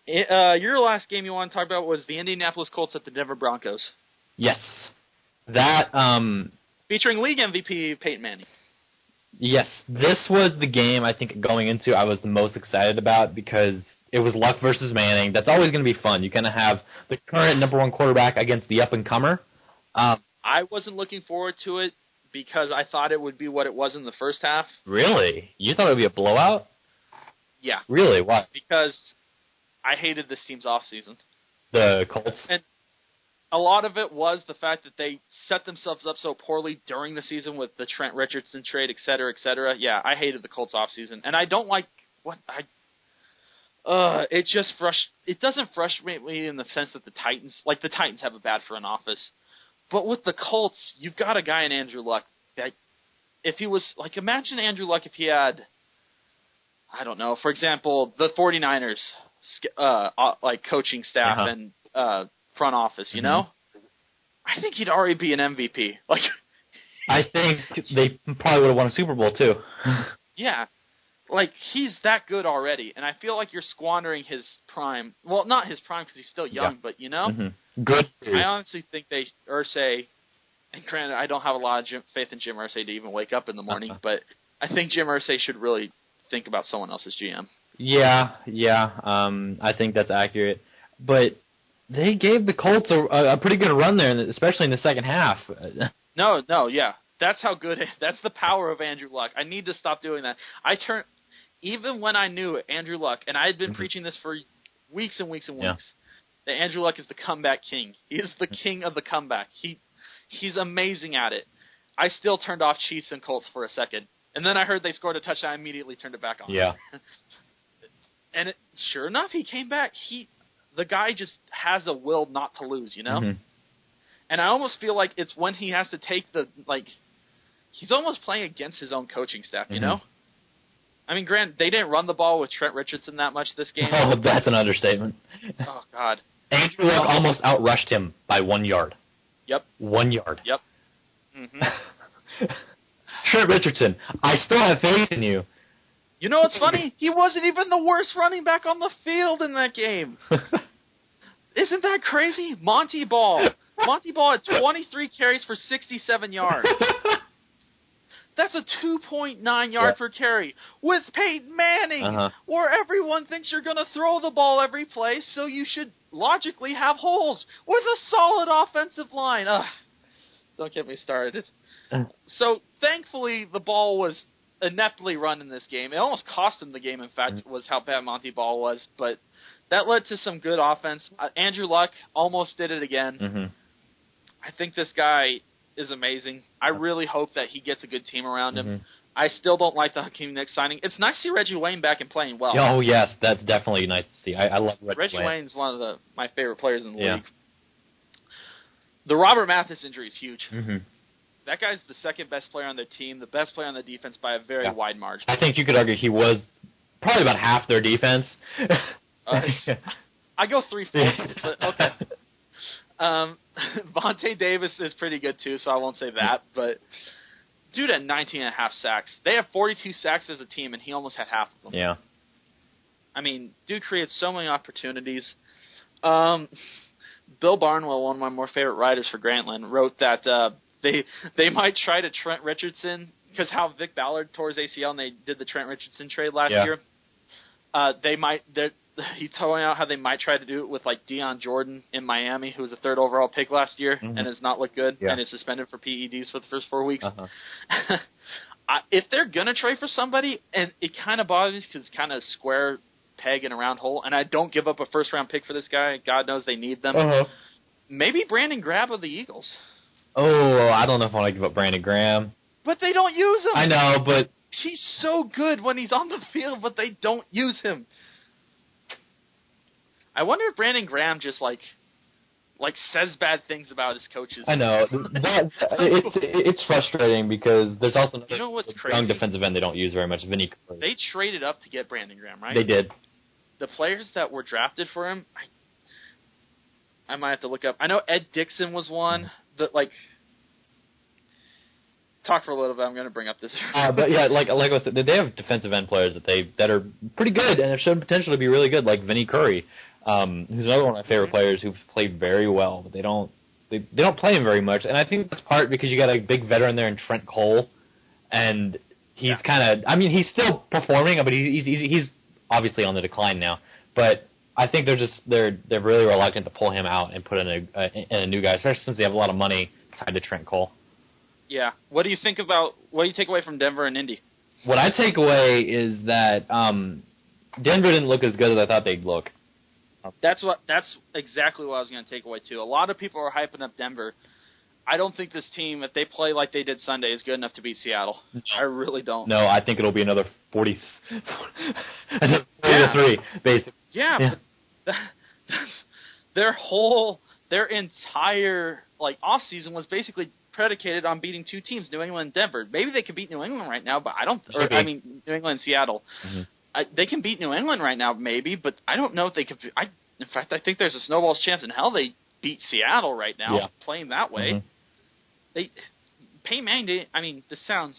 Your last game you want to talk about was the Indianapolis Colts at the Denver Broncos.
Yes. That,
featuring league MVP Peyton Manning.
Yes. This was the game I think going into I was the most excited about because it was Luck versus Manning. That's always going to be fun. You kind of have the current number one quarterback against the up-and-comer.
I wasn't looking forward to it because I thought it would be what it was in the first half.
Really? You thought it would be a blowout?
Yeah.
Really? Why?
Because I hated this team's offseason.
The Colts?
And a lot of it was the fact that they set themselves up so poorly during the season with the Trent Richardson trade, et cetera, et cetera. Yeah, I hated the Colts offseason. And I don't like it just it doesn't frustrate me in the sense that the Titans have a bad front office. But with the Colts, you've got a guy in Andrew Luck that if he was, like, imagine Andrew Luck if he had, I don't know, for example, the 49ers, coaching staff and front office, you know? I think he'd already be an MVP. Like,
I think they probably would have won a Super Bowl, too.
Yeah. Like, he's that good already, and I feel like you're squandering his prime. Well, not his prime because he's still young, but, you know?
Mm-hmm. Good.
I honestly think Irsay, and granted, I don't have a lot of faith in Jim Irsay to even wake up in the morning, but I think Jim Irsay should really think about someone else's GM. Yeah.
I think that's accurate. But they gave the Colts a pretty good run there, especially in the second half.
No, yeah. That's how good – that's the power of Andrew Luck. I need to stop doing that. Even when I knew Andrew Luck, and I had been preaching this for weeks and weeks and weeks, that Andrew Luck is the comeback king. He is the king of the comeback. He's amazing at it. I still turned off Chiefs and Colts for a second. And then I heard they scored a touchdown. I immediately turned it back on.
Yeah.
And sure enough, he came back. The guy just has a will not to lose, you know?
Mm-hmm.
And I almost feel like it's when he has to take he's almost playing against his own coaching staff, you know? I mean, Grant, they didn't run the ball with Trent Richardson that much this game.
Oh, that's an understatement.
Oh, God.
Andrew Luck almost outrushed him by 1 yard.
Yep.
1 yard.
Yep. Mm-hmm.
Trent Richardson, I still have faith in you.
You know what's funny? He wasn't even the worst running back on the field in that game. Isn't that crazy? Monty Ball. Monty Ball had 23 carries for 67 yards. That's a 2.9 yard per carry with Peyton Manning, where everyone thinks you're going to throw the ball every play, so you should logically have holes with a solid offensive line. Don't get me started. So, thankfully, the ball was ineptly run in this game. It almost cost him the game, in fact, was how bad Monty Ball was, but that led to some good offense. Andrew Luck almost did it again. I think this guy is amazing. I really hope that he gets a good team around him. I still don't like the Hakeem Nicks signing. It's nice to see Reggie Wayne back and playing well.
Oh, yes, that's definitely nice to see. I love Reggie Wayne.
Wayne's one of my favorite players in the league. The Robert Mathis injury is huge. That guy's the second best player on their team, the best player on the defense by a very wide margin.
I think you could argue he was probably about half their defense.
I go 3/4, but okay. Vontae Davis is pretty good too, so I won't say that. But dude had 19.5 sacks. They have 42 sacks as a team, and he almost had half of them.
Yeah.
I mean, dude creates so many opportunities. Bill Barnwell, one of my more favorite writers for Grantland, wrote that they might try to Trent Richardson because how Vic Ballard tore his ACL and they did the Trent Richardson trade last year. He told out how they might try to do it with like Deion Jordan in Miami, who was a 3rd overall pick last year and has not looked good and is suspended for PEDs for the first 4 weeks. If they're gonna trade for somebody, and it kind of bothers me because it's kind of square peg in a round hole, and I don't give up a 1st round pick for this guy. God knows they need them. Maybe Brandon Graham of the Eagles.
Oh, I don't know if I want to give up Brandon Graham.
But they don't use him.
I know, but
he's so good when he's on the field, but they don't use him. I wonder if Brandon Graham just like says bad things about his coaches.
I know. It's frustrating because there's also another young defensive end they don't use very much, Vinny Curry.
They traded up to get Brandon Graham, right?
They did.
The players that were drafted for him, I might have to look up. I know Ed Dixon was one that talk for a little bit. I'm going to bring up this.
But yeah, like I said, they have defensive end players that are pretty good and have shown potential to be really good, like Vinny Curry, who's another one of my favorite players who've played very well, but they don't play him very much. And I think that's part because you got a big veteran there in Trent Cole, and he's kind of, I mean, he's still performing, but he's obviously on the decline now. But I think they're really reluctant to pull him out and put in a new guy, especially since they have a lot of money tied to Trent Cole.
Yeah. What do you take away from Denver and Indy?
What I take away is that Denver didn't look as good as I thought they'd look.
That's exactly what I was going to take away too. A lot of people are hyping up Denver. I don't think this team, if they play like they did Sunday, is good enough to beat Seattle. No. I really don't.
No, I think it'll be another 40 to 3, basically.
Yeah. But their entire off season was basically predicated on beating 2 teams, New England and Denver. Maybe they could beat New England right now, but I don't. New England and Seattle. Mm-hmm. They can beat New England right now, maybe, but I don't know if they could. In fact, I think there's a snowball's chance in hell they beat Seattle right now, playing that way. Mm-hmm. Peyton Manning didn't. I mean, this sounds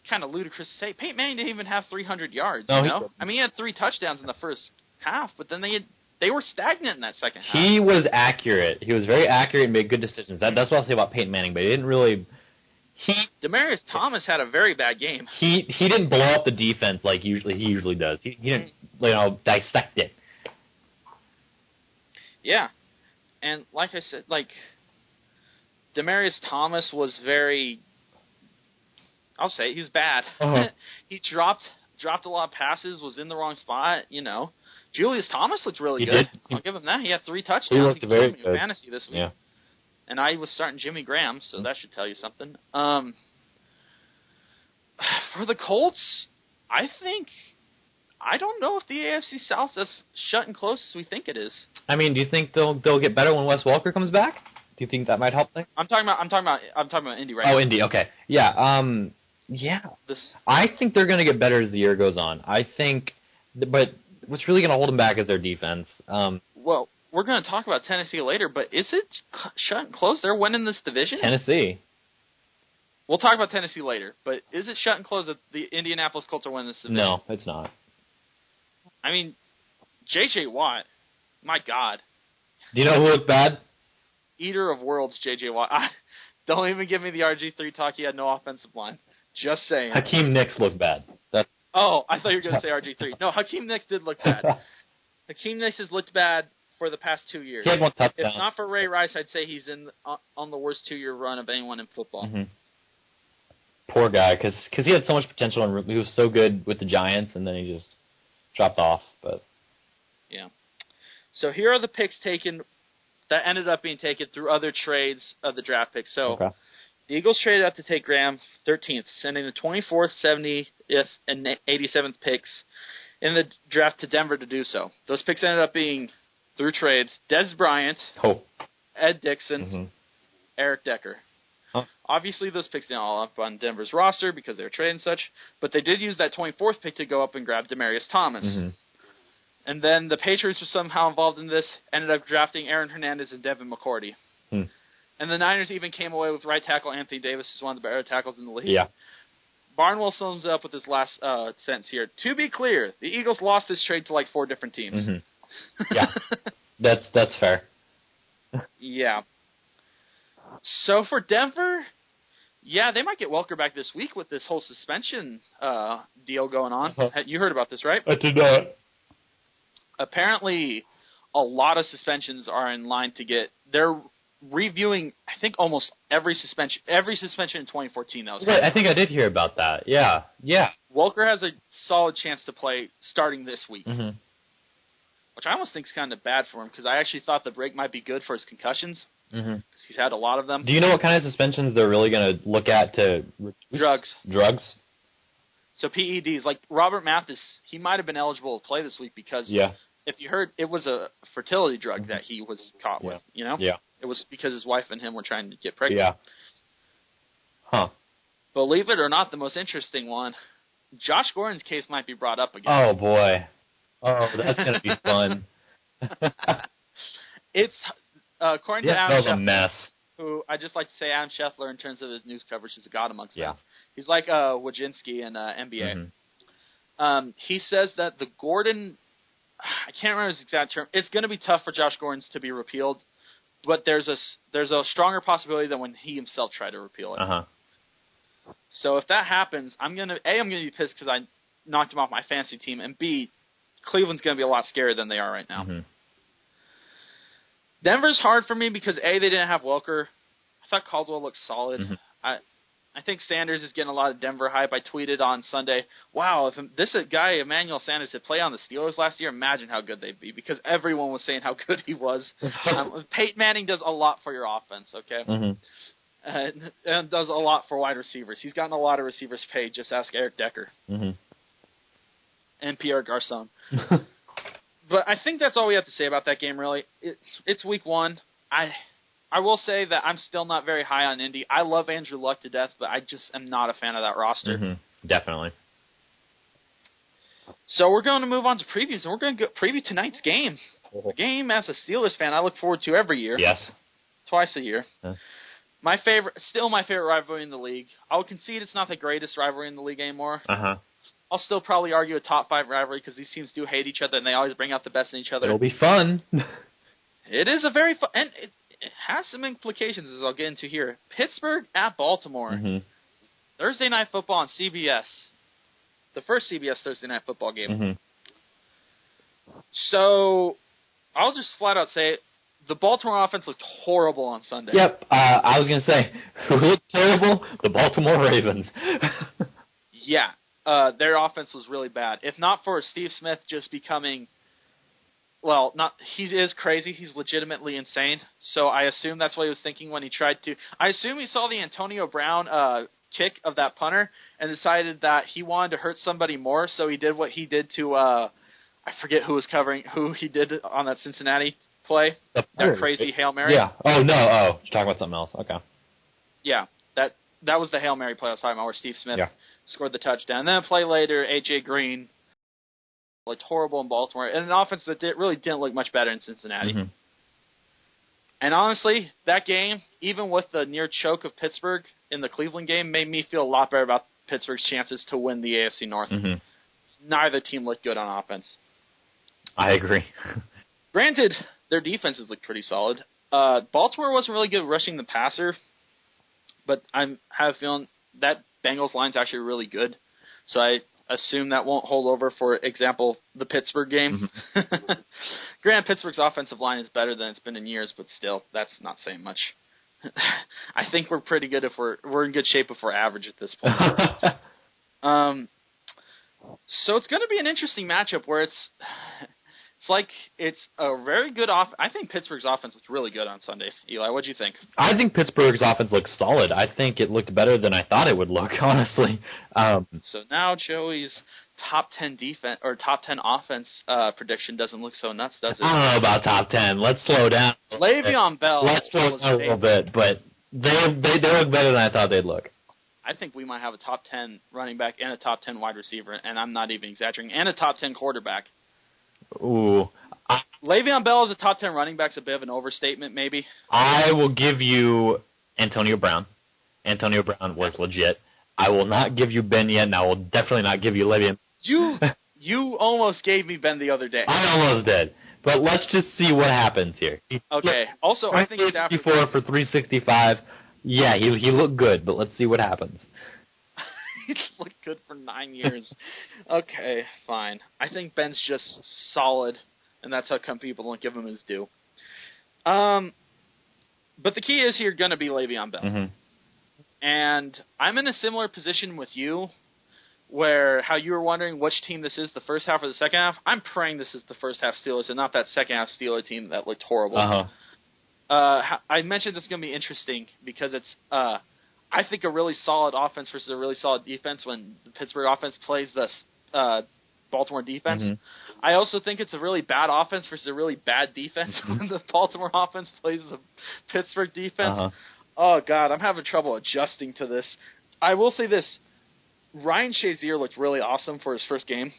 kind of ludicrous to say. Peyton Manning didn't even have 300 yards. No, you know? He had 3 touchdowns in the first half, but then they were stagnant in that second half.
He was accurate. He was very accurate and made good decisions. That's what I'll say about Peyton Manning, but he didn't really.
Demaryius Thomas had a very bad game.
He didn't blow up the defense like he usually does. He didn't dissect it. Yeah,
and like I said, Demaryius Thomas was very. I'll say it, he was bad. Uh-huh. He dropped a lot of passes, was in the wrong spot. Julius Thomas looked really good. I'll give him that. He had 3 touchdowns.
He looked very good.
In fantasy this week.
Yeah.
And I was starting Jimmy Graham, so that should tell you something. For the Colts, I don't know if the AFC South is shut and close as we think it is.
I mean, do you think they'll get better when Wes Welker comes back? Do you think that might help them?
I'm talking about Indy right now.
Oh, Indy. Okay. Yeah. Yeah. I think they're going to get better as the year goes on. But what's really going to hold them back is their defense.
Well, we're going to talk about Tennessee later, but is it shut and close? They're winning this division?
Tennessee.
We'll talk about Tennessee later, but is it shut and close that the Indianapolis Colts are winning this division?
No, it's not.
I mean, J.J. Watt, my God.
Do you know who looked bad?
Eater of worlds, J.J. Watt. Don't even give me the RG3 talk. He had no offensive line. Just saying.
Hakeem Nicks looked bad.
Oh, I thought you were going to say RG3. No, Hakeem Nicks did look bad. Hakeem Nicks has looked bad for the past 2 years.
He had 1 touchdown.
If not for Ray Rice, I'd say he's on the worst 2-year run of anyone in football.
Mm-hmm. Poor guy, because he had so much potential and he was so good with the Giants, and then he just dropped off. But
yeah. So here are the picks taken that ended up being taken through other trades of the draft picks. So the Eagles traded up to take Graham 13th, sending the 24th, 70th, and 87th picks in the draft to Denver to do so. Those picks ended up being, through trades, Dez Bryant, Ed Dixon, Eric Decker. Obviously, those picks didn't all up on Denver's roster because they were trading such, but they did use that 24th pick to go up and grab Demaryius Thomas. Mm-hmm. And then the Patriots were somehow involved in this, ended up drafting Aaron Hernandez and Devin McCourty. And the Niners even came away with right tackle Anthony Davis, who's one of the better tackles in the league.
Yeah.
Barnwell sums it up with his last sentence here. To be clear, the Eagles lost this trade to like 4 different teams.
Yeah, that's fair.
Yeah. So for Denver, yeah, they might get Welker back this week with this whole suspension deal going on. You heard about this, right?
I did not.
Apparently, a lot of suspensions are in line to get. They're reviewing, I think, almost every suspension in 2014. That was
right. I think I did hear about that. Yeah.
Welker has a solid chance to play starting this week, which I almost think is kind of bad for him because I actually thought the break might be good for his concussions. He's had a lot of them.
Do you know what kind of suspensions they're really going to look at to
Drugs. So PEDs, like Robert Mathis, he might have been eligible to play this week because if you heard, it was a fertility drug that he was caught with, you know?
Yeah.
It was because his wife and him were trying to get pregnant.
Yeah. Huh.
Believe it or not, the most interesting one, Josh Gordon's case might be brought up again.
Oh, boy. Oh, that's going to be fun.
It's, according to Adam
that was a mess.
Who I just like to say Adam Scheffler in terms of his news coverage is a god amongst men.
Yeah.
He's like Wojcinski in NBA. He says that the Gordon, I can't remember his exact term. It's going to be tough for Josh Gordon's to be repealed, but there's a stronger possibility than when he himself tried to repeal it. So if that happens, I'm gonna be pissed because I knocked him off my fantasy team, and B, Cleveland's going to be a lot scarier than they are right now. Denver's hard for me because A, they didn't have Welker. I thought Caldwell looked solid. I think Sanders is getting a lot of Denver hype. I tweeted on Sunday, wow, if this guy, Emmanuel Sanders, had played on the Steelers last year, imagine how good they'd be, because everyone was saying how good he was. Peyton Manning does a lot for your offense, okay? And does a lot for wide receivers. He's gotten a lot of receivers paid. Just ask Eric Decker. And Pierre Garçon. But I think that's all we have to say about that game, really. It's week 1. I will say that I'm still not very high on Indy. I love Andrew Luck to death, but I just am not a fan of that roster.
Definitely.
So we're going to move on to previews, and we're going to preview tonight's game. A game, as a Steelers fan, I look forward to every year.
Yes.
Twice a year. My favorite rivalry in the league. I'll concede it's not the greatest rivalry in the league anymore. I'll still probably argue a top 5 rivalry because these teams do hate each other and they always bring out the best in each other.
It'll be fun.
It is a very fun, and it has some implications as I'll get into here. Pittsburgh at Baltimore. Thursday Night Football on CBS. The first CBS Thursday Night Football game. So I'll just flat out say the Baltimore offense looked horrible on Sunday.
Yep. I was going to say, who looked terrible? The Baltimore Ravens.
Yeah. Their offense was really bad. If not for Steve Smith just becoming, he is crazy. He's legitimately insane. So I assume that's what he was thinking when he tried to. I assume he saw the Antonio Brown kick of that punter and decided that he wanted to hurt somebody more. So he did what he did to, I forget who he did on that Cincinnati play. That crazy Hail Mary.
Yeah. Oh, no. Oh, you're talking about something else. Okay.
Yeah. That was the Hail Mary play I was talking about where Steve Smith scored the touchdown. And then a play later, A.J. Green looked horrible in Baltimore. And an offense that really didn't look much better in Cincinnati. And honestly, that game, even with the near choke of Pittsburgh in the Cleveland game, made me feel a lot better about Pittsburgh's chances to win the AFC North. Neither team looked good on offense.
I agree.
Granted, their defenses looked pretty solid. Baltimore wasn't really good rushing the passer. But I have a feeling that Bengals line's actually really good. So I assume that won't hold over, for example, the Pittsburgh game. Granted, Pittsburgh's offensive line is better than it's been in years, but still, that's not saying much. I think we're pretty good if we're in good shape if we're average at this point. So it's going to be an interesting matchup where it's a very good I think Pittsburgh's offense looked really good on Sunday. Eli, what do you think?
I think Pittsburgh's offense looked solid. I think it looked better than I thought it would look, honestly.
So now Joey's top 10 defense or top 10 offense prediction doesn't look so nuts, does it?
I don't know about top 10. Let's slow down.
Le'Veon Bell.
Let's slow down a little bit, but they look better than I thought they'd look.
I think we might have a top 10 running back and a top 10 wide receiver, and I'm not even exaggerating, and a top 10 quarterback.
Ooh.
Le'Veon Bell as a top 10 running back is a bit of an overstatement, maybe.
I will give you Antonio Brown. Antonio Brown was legit. I will not give you Ben yet, and I will definitely not give you Le'Veon.
You almost gave me Ben the other day.
I almost did. But let's just see what happens here.
Okay. Also, I think Stafford
54 for 365. Yeah, he looked good, but let's see what happens.
He's looked good for 9 years. Okay, fine. I think Ben's just solid, and that's how come people don't give him his due. But the key is here going to be Le'Veon Bell.
Mm-hmm.
And I'm in a similar position with you, where how you were wondering which team this is, the first half or the second half. I'm praying this is the first half Steelers and not that second half Steelers team that looked horrible. I mentioned this is going to be interesting because it's, I think, a really solid offense versus a really solid defense when the Pittsburgh offense plays the Baltimore defense.
Mm-hmm.
I also think it's a really bad offense versus a really bad defense when the Baltimore offense plays the Pittsburgh defense. Oh, God, I'm having trouble adjusting to this. I will say this. Ryan Shazier looked really awesome for his first game.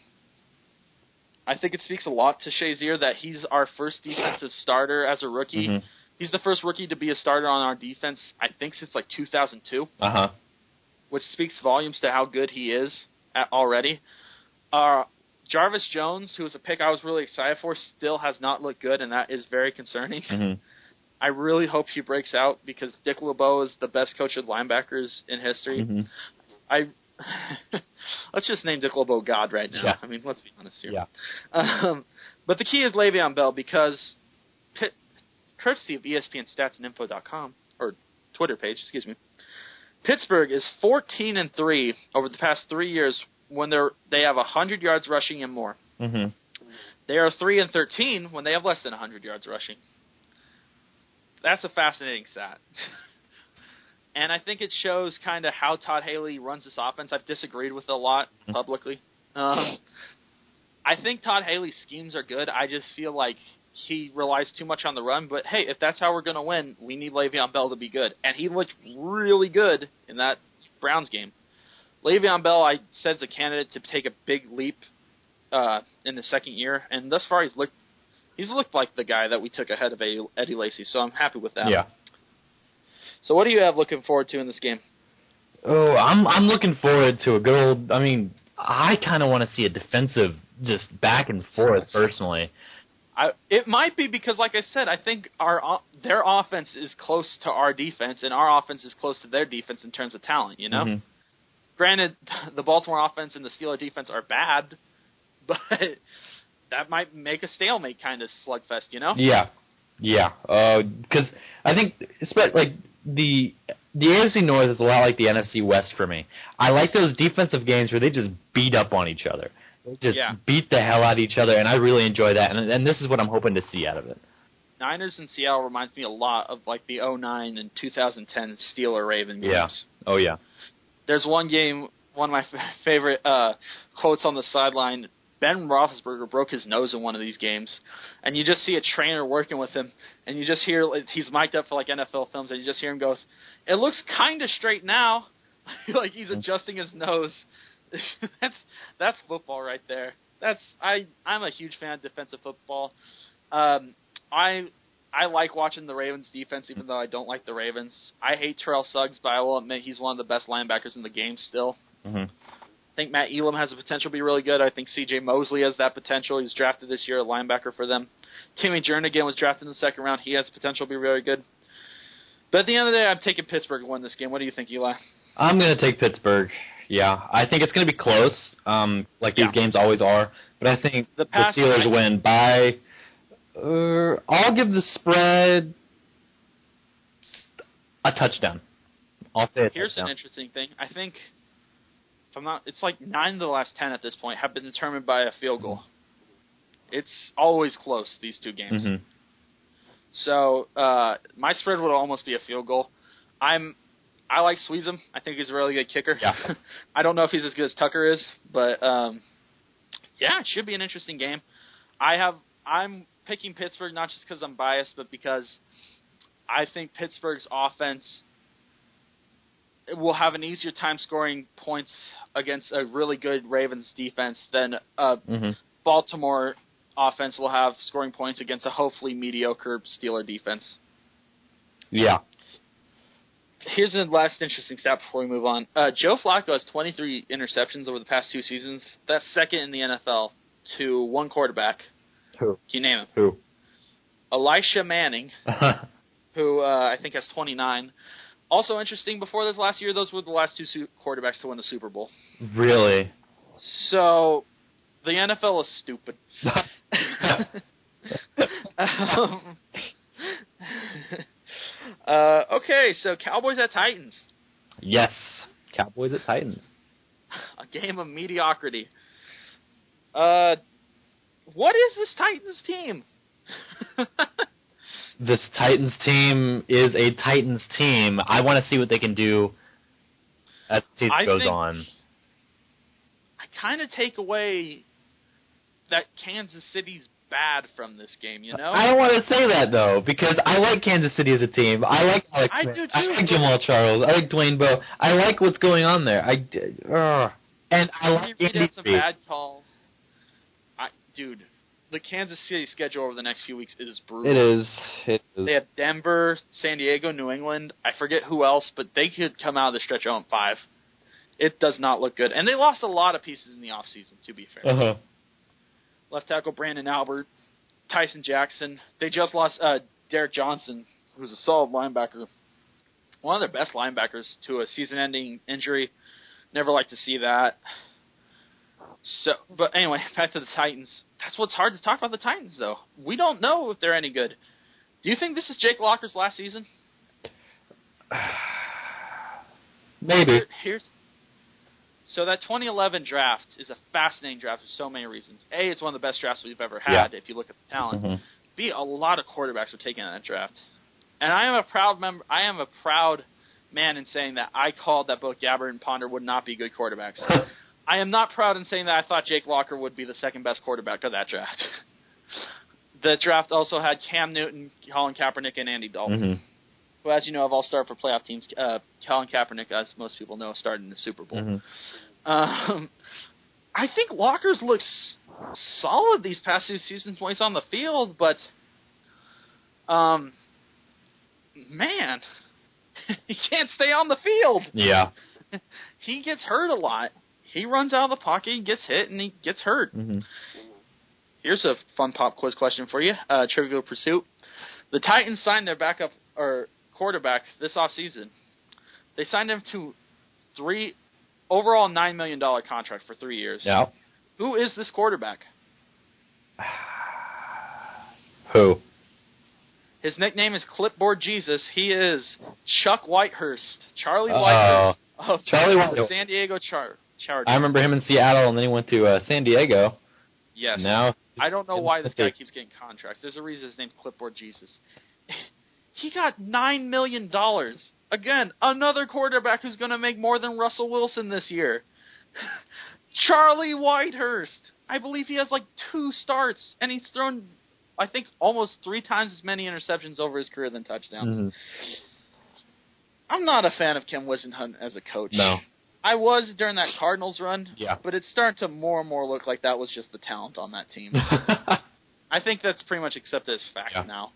I think it speaks a lot to Shazier that he's our first defensive starter as a rookie.
Mm-hmm.
He's the first rookie to be a starter on our defense, I think, since like 2002, which speaks volumes to how good he is already. Jarvis Jones, who was a pick I was really excited for, still has not looked good, and that is very concerning.
Mm-hmm.
I really hope he breaks out because Dick LeBeau is the best coach of linebackers in history.
Mm-hmm.
Let's just name Dick LeBeau God right now.
Yeah.
I mean, let's be honest here.
Yeah.
But the key is Le'Veon Bell because, courtesy of ESPN Stats and Info.com, or Twitter page, excuse me, Pittsburgh is 14-3 over the past 3 years when they have 100 yards rushing and more.
Mm-hmm.
They are 3-13 when they have less than 100 yards rushing. That's a fascinating stat. And I think it shows kind of how Todd Haley runs this offense. I've disagreed with it a lot publicly. I think Todd Haley's schemes are good. I just feel like he relies too much on the run. But, hey, if that's how we're going to win, we need Le'Veon Bell to be good. And he looked really good in that Browns game. Le'Veon Bell, I said, is a candidate to take a big leap in the second year. And thus far, he's looked like the guy that we took ahead of Eddie Lacy. So I'm happy with that.
Yeah.
So what do you have looking forward to in this game?
Oh, I'm looking forward to a good old. I mean, I kind of want to see a defensive just back and forth personally.
It might be because, like I said, I think their offense is close to our defense, and our offense is close to their defense in terms of talent. You know, Granted, the Baltimore offense and the Steelers defense are bad, but that might make a stalemate kind of slugfest. You know?
Yeah. Because I think like the AFC North is a lot like the NFC West for me. I like those defensive games where they just beat up on each other. They just beat the hell out of each other, and I really enjoy that. And this is what I'm hoping to see out of it.
Niners in Seattle reminds me a lot of like the 2009 and 2010 Steeler-Raven games.
Yeah. Oh, yeah.
There's one game, one of my favorite quotes on the sideline. Ben Roethlisberger broke his nose in one of these games, and you just see a trainer working with him, and you just hear he's mic'd up for like NFL films, and you just hear him goes, "It looks kind of straight now," like he's adjusting his nose. That's football right there. I'm a huge fan of defensive football. I like watching the Ravens defense, even though I don't like the Ravens. I hate Terrell Suggs, but I will admit he's one of the best linebackers in the game still.
Mm-hmm.
I think Matt Elam has the potential to be really good. I think C.J. Mosley has that potential. He was drafted this year, a linebacker for them. Timmy Jernigan was drafted in the second round. He has potential to be very good. But at the end of the day, I'm taking Pittsburgh to win this game. What do you think, Eli?
I'm going to take Pittsburgh. Yeah, I think it's going to be close, like these games always are. But I think the Steelers win by. I'll give the spread a touchdown. I'll say
Here's an interesting thing. I think. It's like 9 of the last 10 at this point have been determined by a field goal. It's always close, these two games.
Mm-hmm.
So my spread would almost be a field goal. I like Sweezum. I think he's a really good kicker.
Yeah.
I don't know if he's as good as Tucker is, but it should be an interesting game. I'm picking Pittsburgh not just because I'm biased, but because I think Pittsburgh's offense will have an easier time scoring points against a really good Ravens defense than Baltimore offense will have scoring points against a hopefully mediocre Steeler defense.
Yeah.
Here's the last interesting stat before we move on. Joe Flacco has 23 interceptions over the past 2 seasons. That's second in the NFL to one quarterback.
Who?
Can you name him?
Who?
Elisha Manning, who I think has 29. Also interesting, before this last year, those were the last 2 quarterbacks to win the Super Bowl.
Really?
So, the NFL is stupid. Okay, so Cowboys at Titans.
Yes. Cowboys at Titans.
A game of mediocrity. What is this Titans team?
This Titans team is a Titans team. I want to see what they can do as the season goes on.
I kind of take away that Kansas City's bad from this game, you know?
I don't want to say that, though, because I like Kansas City as a team. I like Alex
I
Smith.
do, too.
I like Jamal Charles. I like Dwayne Bowe. I like what's going on there. And I like
Reed
Andy
had some
Reid.
bad calls. Dude, the Kansas City schedule over the next few weeks is brutal.
It is.
They have Denver, San Diego, New England. I forget who else, but they could come out of the stretch 0-5. It does not look good. And they lost a lot of pieces in the offseason, to be fair.
Uh-huh.
Left tackle Brandon Albert, Tyson Jackson. They just lost Derek Johnson, who's a solid linebacker. One of their best linebackers to a season-ending injury. Never like to see that. So, but anyway, back to the Titans. That's what's hard to talk about the Titans, though. We don't know if they're any good. Do you think this is Jake Locker's last season?
Maybe.
So that 2011 draft is a fascinating draft for so many reasons. A, it's one of the best drafts we've ever had if you look at the talent.
Mm-hmm.
B, a lot of quarterbacks were taken in that draft. And I am a proud man in saying that I called that both Gabbard and Ponder would not be good quarterbacks. I am not proud in saying that I thought Jake Locker would be the second best quarterback of that draft. The draft also had Cam Newton, Colin Kaepernick, and Andy Dalton.
Mm-hmm.
Who, as you know, have all started for playoff teams. Colin Kaepernick, as most people know, started in the Super Bowl.
Mm-hmm.
I think Locker's looks solid these past 2 seasons when he's on the field, but man, he can't stay on the field.
Yeah.
He gets hurt a lot. He runs out of the pocket, he gets hit, and he gets hurt.
Mm-hmm.
Here's a fun pop quiz question for you. Trivial Pursuit. The Titans signed their backup or quarterback this offseason. They signed him to overall $9 million contract for 3 years.
Yeah.
Who is this quarterback?
Who?
His nickname is Clipboard Jesus. He is Chuck Whitehurst. Charlie Whitehurst of
Charlie
the
Whitehurst.
San Diego Chargers.
I remember him in Seattle, and then he went to San Diego.
Yes.
Now
I don't know why this guy keeps getting contracts. There's a reason his name's Clipboard Jesus. He got $9 million. Again, another quarterback who's going to make more than Russell Wilson this year. Charlie Whitehurst. I believe he has like 2 starts, and he's thrown, I think, almost 3 times as many interceptions over his career than touchdowns.
Mm-hmm.
I'm not a fan of Ken Whisenhunt as a coach.
No.
I was during that Cardinals run,
Yeah.
but it's starting to more and more look like that was just the talent on that team. I think that's pretty much accepted as fact now.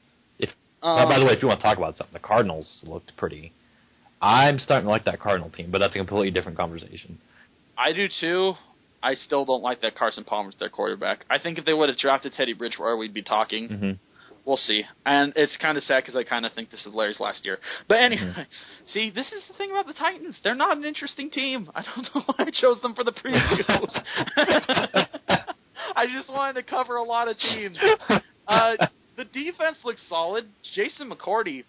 By the way, if you want to talk about something, the Cardinals looked pretty. I'm starting to like that Cardinal team, but that's a completely different conversation.
I do too. I still don't like that Carson Palmer's their quarterback. I think if they would have drafted Teddy Bridgewater, we'd be talking.
Mm-hmm.
We'll see. And it's kind of sad because I kind of think this is Larry's last year. But anyway, see, this is the thing about the Titans. They're not an interesting team. I don't know why I chose them for the previews. I just wanted to cover a lot of teams. The defense looks solid. Jason McCourty.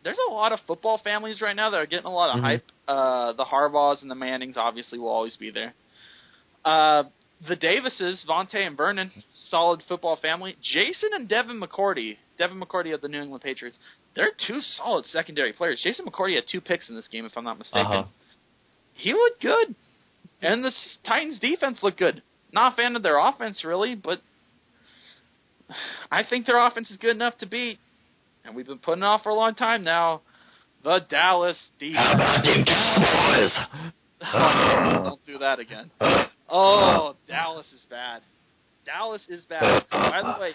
There's a lot of football families right now that are getting a lot of hype. The Harbaughs and the Mannings obviously will always be there. The Davises, Vontae and Vernon, solid football family. Jason and Devin McCourty of the New England Patriots, they're 2 solid secondary players. Jason McCourty had 2 picks in this game, if I'm not mistaken. He looked good. And the Titans defense looked good. Not a fan of their offense, really, but I think their offense is good enough to beat, and we've been putting it off for a long time now, the Dallas defense.
How about them Cowboys?
Don't do that again. Oh, Dallas is bad. Dallas is bad. By the way,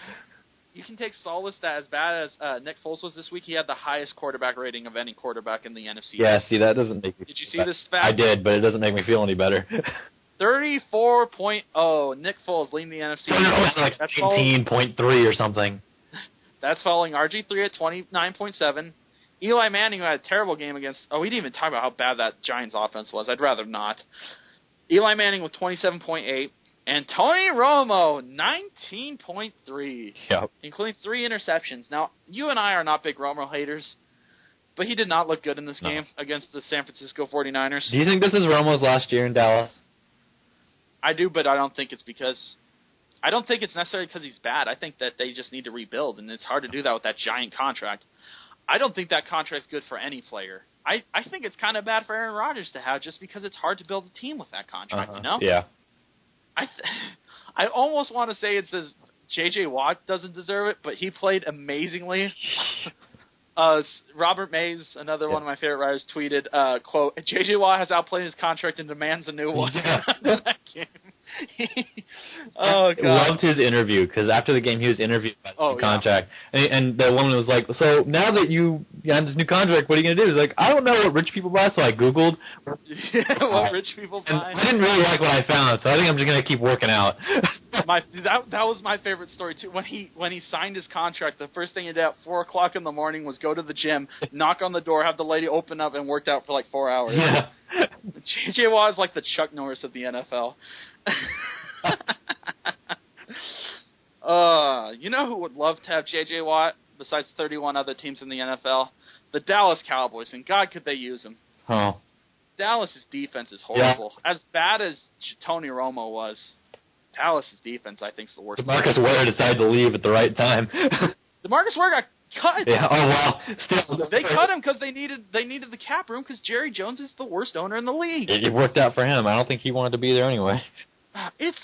you can take solace that as bad as Nick Foles was this week, he had the highest quarterback rating of any quarterback in the NFC.
Yeah, see, that doesn't make me...
Did you see this fact?
I did, but it doesn't make me feel any better.
34.0. Nick Foles leading the NFC.
It was like 18.3 or something.
That's following RG3 at 29.7. Eli Manning, who had a terrible game against... Oh, we didn't even talk about how bad that Giants offense was. I'd rather not. Eli Manning with 27.8. And Tony Romo, 19.3.
Yep.
Including 3 interceptions. Now, you and I are not big Romo haters, but he did not look good in this game against the San Francisco 49ers.
Do you think this is Romo's last year in Dallas?
I do, but I don't think it's because... I don't think it's necessarily because he's bad. I think that they just need to rebuild, and it's hard to do that with that giant contract. I don't think that contract's good for any player. I think it's kind of bad for Aaron Rodgers to have just because it's hard to build a team with that contract, you know?
Yeah.
I almost want to say it says J.J. Watt doesn't deserve it, but he played amazingly. Robert Mays, another one of my favorite writers, tweeted, quote, J.J. Watt has outplayed his contract and demands a new one.
Yeah.
That game. Oh, God.
I loved his interview, because after the game he was interviewed about the contract. And the woman was like, so now that you have this new contract, what are you going to do? He's like, I don't know what rich people buy, so I Googled.
What rich people buy.
I didn't really like what I found, so I think I'm just going to keep working out.
That was my favorite story, too. When he signed his contract, the first thing he did at 4 o'clock in the morning was go to the gym, knock on the door, have the lady open up, and worked out for like 4 hours.
Yeah.
J.J. Watt is like the Chuck Norris of the NFL. You know who would love to have J.J. Watt besides 31 other teams in the NFL? The Dallas Cowboys, and God, could they use him.
Oh.
Dallas' defense is horrible. Yeah. As bad as Tony Romo was, Dallas' defense, I think, is the worst.
DeMarcus Ware decided to leave at the right time.
DeMarcus Ware got cut.
Yeah. Oh, wow. Still,
they cut him because they needed the cap room because Jerry Jones is the worst owner in the league.
It worked out for him. I don't think he wanted to be there anyway.
It's,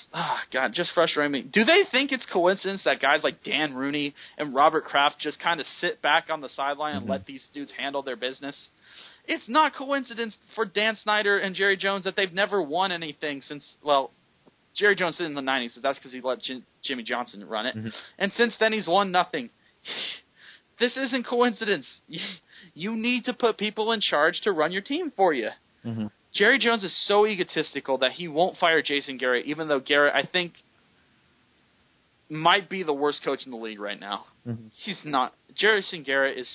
God, just frustrating me. Do they think it's coincidence that guys like Dan Rooney and Robert Kraft just kind of sit back on the sideline and let these dudes handle their business? It's not coincidence for Dan Snyder and Jerry Jones that they've never won anything since, well, Jerry Jones did in the 90s, so that's because he let Jimmy Johnson run it. Mm-hmm. And since then, he's won nothing. This isn't coincidence. You need to put people in charge to run your team for you. Mm-hmm. Jerry Jones is so egotistical that he won't fire Jason Garrett, even though Garrett, I think, might be the worst coach in the league right now. Mm-hmm. He's not. Jason Garrett is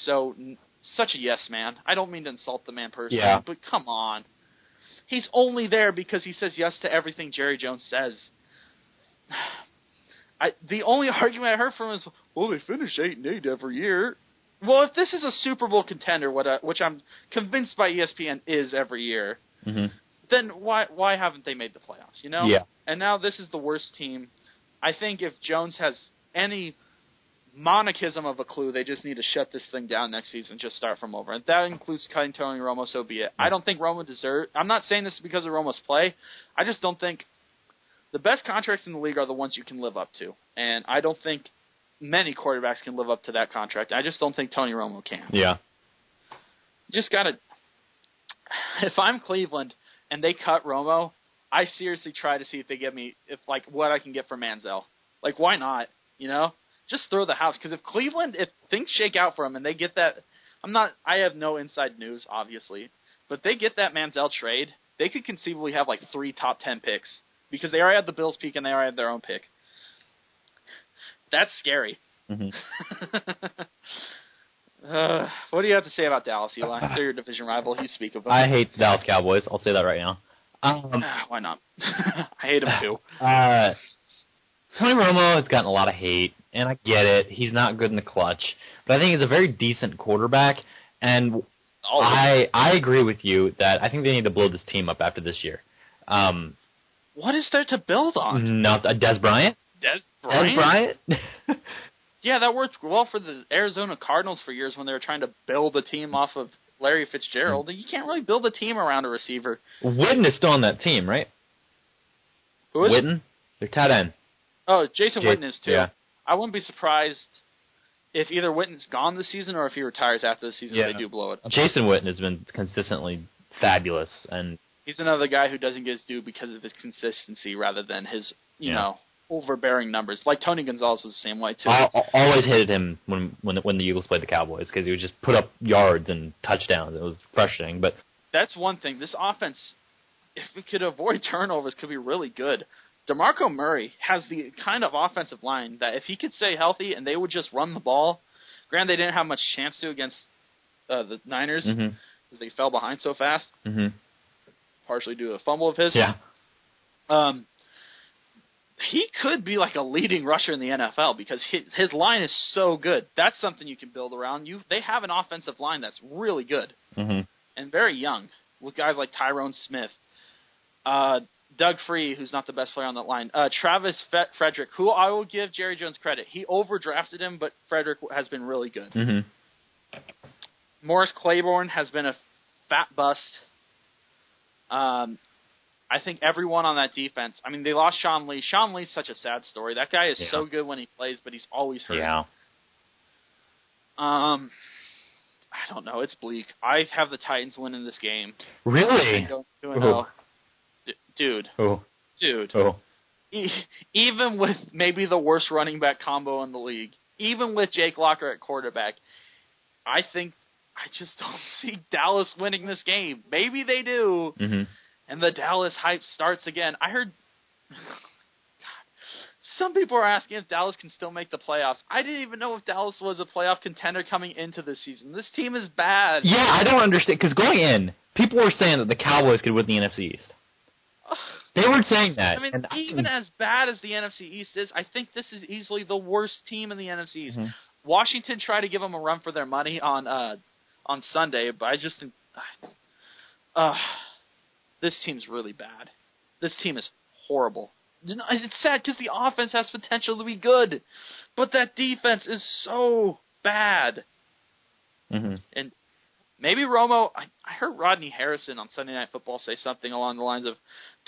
such a yes man. I don't mean to insult the man personally, but come on. He's only there because he says yes to everything Jerry Jones says. The only argument I heard from him is, well, they finish 8-8 every year. Well, if this is a Super Bowl contender, which I'm convinced by ESPN is every year, then why haven't they made the playoffs, you know?
Yeah.
And now this is the worst team. I think if Jones has any monarchism of a clue, they just need to shut this thing down next season, just start from over. And that includes cutting Tony Romo, so be it. I don't think Romo deserves – I'm not saying this because of Romo's play. I just don't think – the best contracts in the league are the ones you can live up to. And I don't think many quarterbacks can live up to that contract. I just don't think Tony Romo can.
Yeah.
Just got to – if I'm Cleveland and they cut Romo, I seriously try to see if they get me what I can get for Manziel. Like, why not? You know? Just throw the house. Because if things shake out for him and they get that – I have no inside news, obviously. But they get that Manziel trade, they could conceivably have 3 top 10 picks. Because they already had the Bills pick and they already had their own pick. That's scary. Mm-hmm. What do you have to say about Dallas, Eli? They're your division rival. You speak of them.
I hate the Dallas Cowboys. I'll say that right now.
Why not? I hate them too.
Tony Romo has gotten a lot of hate, and I get it. He's not good in the clutch. But I think he's a very decent quarterback, and I agree with you that I think they need to blow this team up after this year.
What is there to build on?
Des Bryant?
Des Bryant?
Yeah,
that worked well for the Arizona Cardinals for years when they were trying to build a team off of Larry Fitzgerald. You can't really build a team around a receiver.
Witten is still on that team, right?
Who is?
Witten? They're tight end.
Oh, Jason Witten is too.
Yeah.
I wouldn't be surprised if either Witten's gone this season or if he retires after the season they do blow it.
Jason Witten has been consistently fabulous. And
he's another guy who doesn't get his due because of his consistency rather than his, you know, overbearing numbers. Like Tony Gonzalez was the same way too.
I always hated him when the Eagles played the Cowboys because he would just put up yards and touchdowns. It was frustrating, but
that's one thing. This offense, if we could avoid turnovers, could be really good. DeMarco Murray has the kind of offensive line that if he could stay healthy and they would just run the ball, granted they didn't have much chance to against the Niners because they fell behind so fast, partially due to a fumble of his.
Yeah.
He could be like a leading rusher in the NFL because his line is so good. That's something you can build around. They have an offensive line that's really good and very young with guys like Tyrone Smith, Doug Free, who's not the best player on that line, Travis Frederick, who I will give Jerry Jones credit. He overdrafted him, but Frederick has been really good. Morris Claiborne has been a fat bust. I think everyone on that defense. I mean, they lost Sean Lee. Sean Lee's such a sad story. That guy is so good when he plays, but he's always hurt.
Yeah.
I don't know. It's bleak. I have the Titans winning this game.
Really?
Dude.
Oh.
Dude.
Oh.
Even with maybe the worst running back combo in the league, even with Jake Locker at quarterback, I just don't see Dallas winning this game. Maybe they do. And the Dallas hype starts again. I heard some people are asking if Dallas can still make the playoffs. I didn't even know if Dallas was a playoff contender coming into this season. This team is bad.
Yeah, I don't understand. Because going in, people were saying that the Cowboys could win the NFC East. They were saying that.
I mean, even as bad as the NFC East is, I think this is easily the worst team in the NFC East. Washington tried to give them a run for their money on Sunday, but I just think this team's really bad. This team is horrible. It's sad because the offense has potential to be good, but that defense is so bad. And maybe Romo, I heard Rodney Harrison on Sunday Night Football say something along the lines of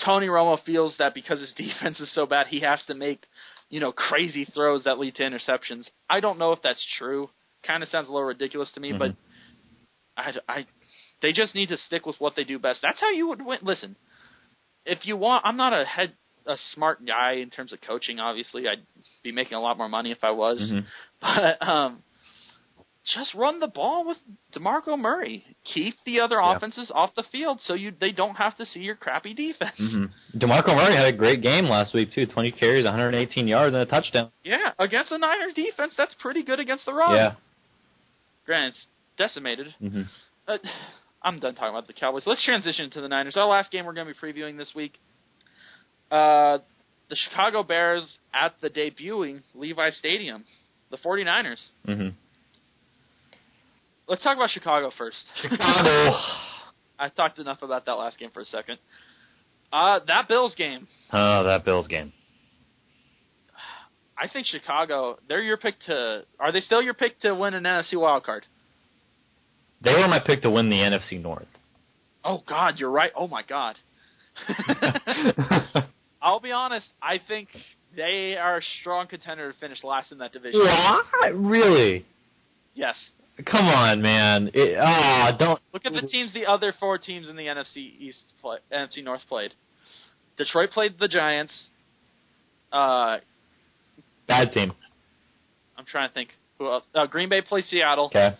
Tony Romo feels that because his defense is so bad, he has to make, crazy throws that lead to interceptions. I don't know if that's true. Kind of sounds a little ridiculous to me, but they just need to stick with what they do best. That's how you would win. Listen, if you want, I'm not a smart guy in terms of coaching, obviously. I'd be making a lot more money if I was. But just run the ball with DeMarco Murray. Keep the other offenses off the field so they don't have to see your crappy defense.
DeMarco Murray had a great game last week, too. 20 carries, 118 yards, and a touchdown.
Yeah, against the Niners defense, that's pretty good against the run.
Yeah.
Granted, it's decimated. I'm done talking about the Cowboys. Let's transition to the Niners. Our last game we're going to be previewing this week. The Chicago Bears at the debuting Levi Stadium. The 49ers. Let's talk about Chicago first.
Chicago.
I talked enough about that last game for a second. That Bills game.
Oh, that Bills game.
I think Chicago, they're your pick are they still your pick to win an NFC wildcard?
They were my pick to win the NFC North.
Oh, God, you're right. Oh, my God. I'll be honest. I think they are a strong contender to finish last in that division.
What? Really?
Yes.
Come on, man. Don't
look at the teams. The other four teams in the NFC North played. Detroit played the Giants.
Bad team.
I'm trying to think who else. Green Bay played Seattle.
Okay.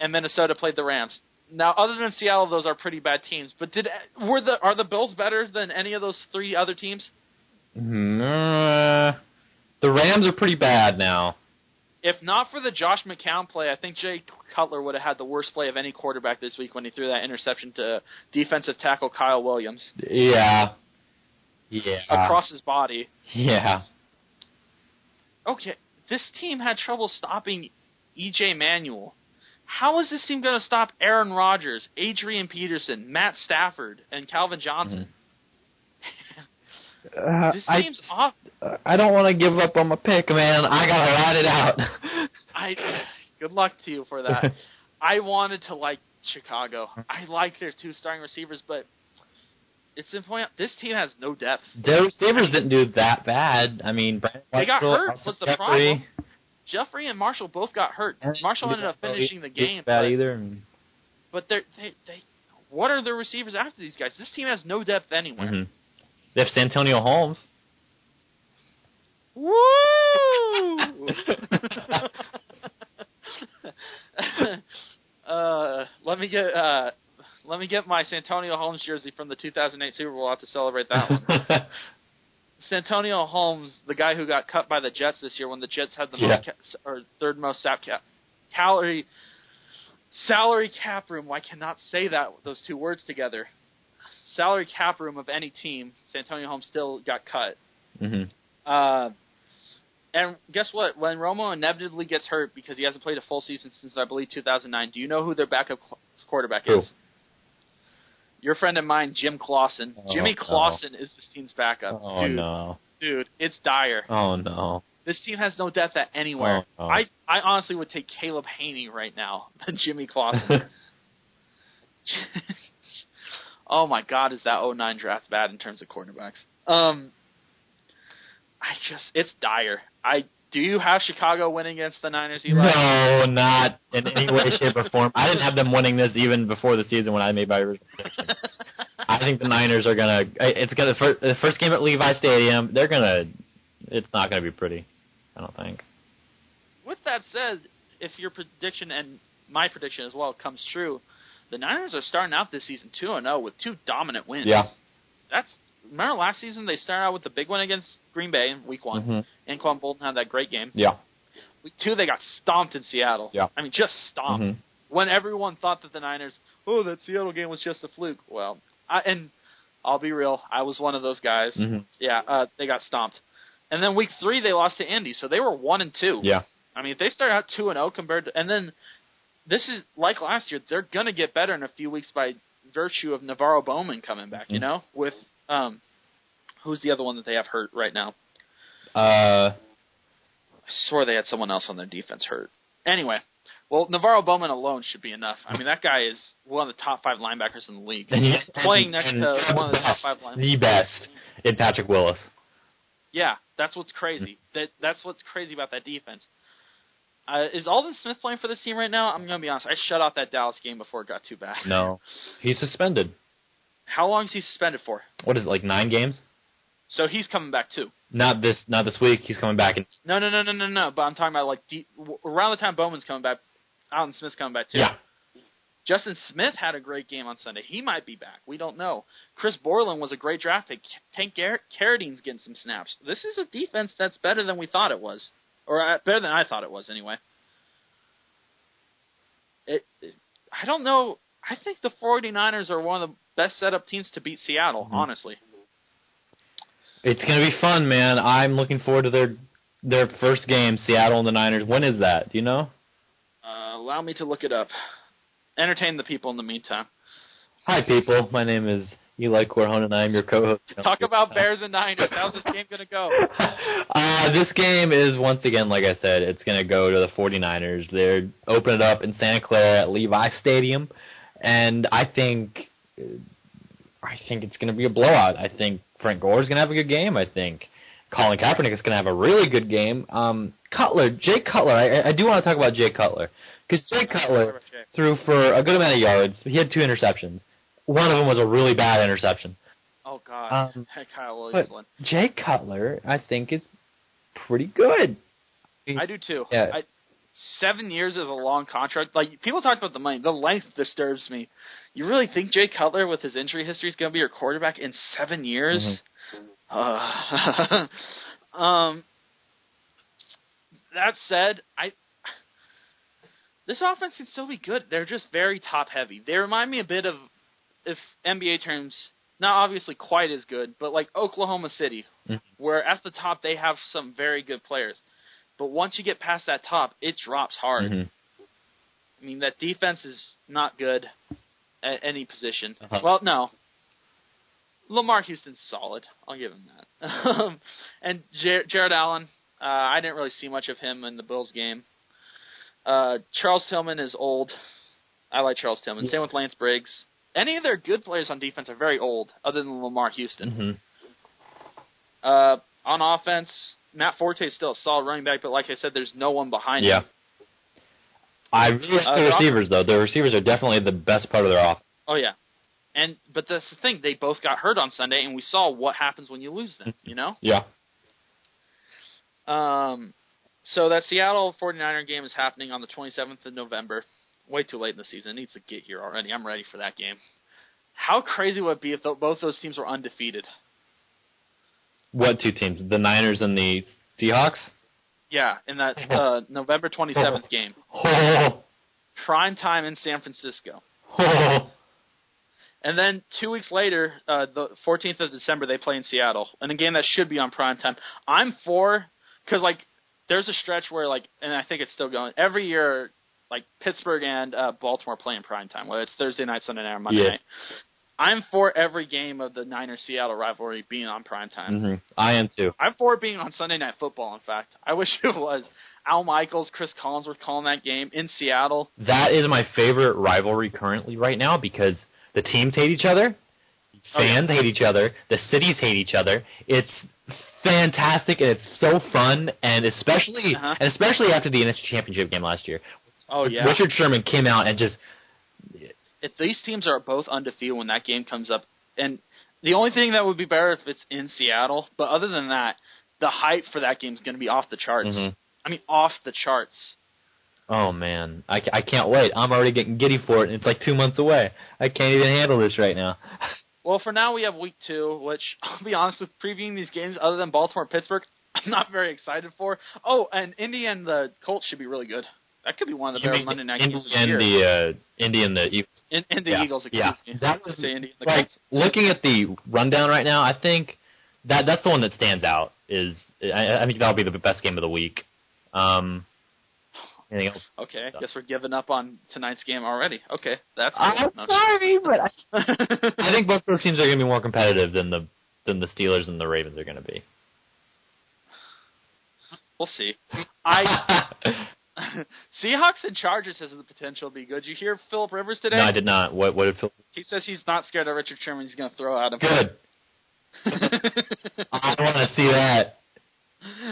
And Minnesota played the Rams. Now, other than Seattle, those are pretty bad teams. But are the Bills better than any of those three other teams?
The Rams are pretty bad now.
If not for the Josh McCown play, I think Jay Cutler would have had the worst play of any quarterback this week when he threw that interception to defensive tackle Kyle Williams.
Yeah.
Across his body.
Yeah.
Okay, this team had trouble stopping E.J. Manuel. How is this team going to stop Aaron Rodgers, Adrian Peterson, Matt Stafford, and Calvin Johnson? This team's off.
I don't want to give up on my pick, man. I got to ride it out.
Good luck to you for that. I wanted to like Chicago. I like their two starting receivers, but it's important. This team has no depth.
Their receivers didn't do that bad. I mean,
they got hurt. Was the problem? Jeffrey and Marshall both got hurt. Marshall ended up finishing the game. But they what are the receivers after these guys? This team has no depth anywhere.
They have Santonio Holmes.
Woo! Let me get my Santonio Holmes jersey from the 2008 Super Bowl out to celebrate that one. Santonio Holmes, the guy who got cut by the Jets this year when the Jets had the third most salary cap room. I cannot say those two words together. Salary cap room of any team. Santonio Holmes still got cut.
Mm-hmm.
And guess what? When Romo inevitably gets hurt because he hasn't played a full season since, I believe, 2009, do you know who their backup quarterback is? Your friend of mine, Jim Clausen. Jimmy Clausen is this team's backup.
Oh, no.
Dude, it's dire.
Oh, no.
This team has no depth at anywhere.
Oh, no.
I honestly would take Caleb Haney right now than Jimmy Clausen. Oh, my God, is that 09 draft bad in terms of quarterbacks? It's dire. Do you have Chicago winning against the Niners, Eli?
No, not in any way, shape, or form. I didn't have them winning this even before the season when I made my prediction. I think the Niners are the first game at Levi Stadium, it's not gonna be pretty, I don't think.
With that said, if your prediction and my prediction as well comes true, the Niners are starting out this season 2-0 with 2 dominant wins.
Yeah.
Remember last season they started out with the big win against Green Bay in Week 1,
mm-hmm.
and Anquan Bolden had that great game.
Yeah.
Week 2 they got stomped in Seattle.
Yeah.
I mean, just stomped.
Mm-hmm.
When everyone thought that the Niners, that Seattle game was just a fluke. Well, I'll be real, I was one of those guys.
Mm-hmm.
Yeah, they got stomped. And then Week 3 they lost to Indy, so they were 1-2.
Yeah.
I mean, if they start out 2-0 compared to, and then this is like last year, they're gonna get better in a few weeks by virtue of Navarro Bowman coming back.
Mm-hmm.
You know, with who's the other one that they have hurt right now?
I
swore they had someone else on their defense hurt. Anyway, well, Navarro Bowman alone should be enough. I mean, that guy is one of the top 5 linebackers in the league. Playing next to one of the top 5 linebackers. The
best in Patrick Willis.
Yeah, that's what's crazy. That's what's crazy about that defense. Is Aldon Smith playing for this team right now? I'm going to be honest. I shut off that Dallas game before it got too bad.
No. He's suspended.
How long is he suspended for?
What is it, like 9 games?
So he's coming back too.
Not this week. He's coming back.
No. But I'm talking about around the time Bowman's coming back, Aldon Smith's coming back too.
Yeah.
Justin Smith had a great game on Sunday. He might be back. We don't know. Chris Borland was a great draft pick. Tank Carradine's getting some snaps. This is a defense that's better than we thought it was. Or better than I thought it was, anyway. I don't know. I think the 49ers are one of the best set-up teams to beat Seattle, honestly.
It's going to be fun, man. I'm looking forward to their first game, Seattle and the Niners. When is that? Do you know?
Allow me to look it up. Entertain the people in the meantime.
Hi, people. My name is Eli Corhon, and I am your co-host.
Talk about Bears and Niners. How's this game going to go?
This game is, once again, like I said, it's going to go to the 49ers. They're opening it up in Santa Clara at Levi Stadium, and I think it's going to be a blowout. I think Frank Gore is going to have a good game. I think Colin Kaepernick is going to have a really good game. Jay Cutler, I do want to talk about Jay Cutler, because Jay Cutler threw for a good amount of yards. He had 2 interceptions. One of them was a really bad interception.
Oh, God. Kyle Williams one.
Jay Cutler, I think, is pretty good.
I do, too.
Yeah.
7 years is a long contract. Like, people talk about the money. The length disturbs me. You really think Jay Cutler, with his injury history, is going to be your quarterback in 7 years? Mm-hmm. That said, this offense can still be good. They're just very top-heavy. They remind me a bit of, if NBA terms, not obviously quite as good, but like Oklahoma City, where at the top they have some very good players. But once you get past that top, it drops hard. Mm-hmm. I mean, that defense is not good at any position. Well, no. Lamar Houston's solid. I'll give him that. And Jared Allen, I didn't really see much of him in the Bills game. Charles Tillman is old. I like Charles Tillman. Same with Lance Briggs. Any of their good players on defense are very old, other than Lamar Houston. Mm-hmm. On offense, Matt Forte is still a solid running back, but like I said, there's no one behind him.
I really like the receivers, though. The receivers are definitely the best part of their offense.
Oh, yeah. But that's the thing. They both got hurt on Sunday, and we saw what happens when you lose them, you know?
Yeah.
So that Seattle 49er game is happening on the 27th of November. Way too late in the season. It needs to get here already. I'm ready for that game. How crazy would it be if both those teams were undefeated?
What two teams? The Niners and the Seahawks?
Yeah, in that November 27th game. Prime time in San Francisco. And then 2 weeks later, the 14th of December, they play in Seattle. And a game that should be on prime time. I'm for, because, like, there's a stretch where, like, and I think it's still going, every year, like, Pittsburgh and Baltimore play in prime time, whether it's Thursday night, Sunday night, or Monday night. I'm for every game of the Niners-Seattle rivalry being on prime time.
Mm-hmm. I am, too.
I'm for it being on Sunday Night Football, in fact. I wish it was. Al Michaels, Chris Collinsworth calling that game in Seattle.
That is my favorite rivalry currently right now because the teams hate each other, fans hate each other, the cities hate each other. It's fantastic and it's so fun, and especially after the NFC Championship game last year.
Oh yeah,
Richard Sherman came out and just.
If these teams are both undefeated when that game comes up, and the only thing that would be better if it's in Seattle, but other than that, the hype for that game is going to be off the charts.
Mm-hmm.
I mean, off the charts.
Oh, man. I can't wait. I'm already getting giddy for it, and it's like 2 months away. I can't even handle this right now.
Well, for now, we have Week 2, which, I'll be honest with, previewing these games other than Baltimore-Pittsburgh, I'm not very excited for. Oh, and Indy and the Colts should be really good. That could be one of the better Monday night games this year.
Indy and the Eagles.
And the Eagles, excuse me.
That was,
say Indy and the
like,
Colts.
looking at the rundown right now, I think that's the one that stands out. I think that'll be the best game of the week. Anything else?
Okay, I guess we're giving up on tonight's game already. Okay, that's cool.
I'm sorry, but I think both those teams are going to be more competitive than the Steelers and the Ravens are going to be.
We'll see. Seahawks and Chargers has the potential to be good. Did you hear Phillip Rivers today?
No, I did not. What did Phillip?
He says he's not scared of Richard Sherman. He's going to throw at him.
Good. I want to see that.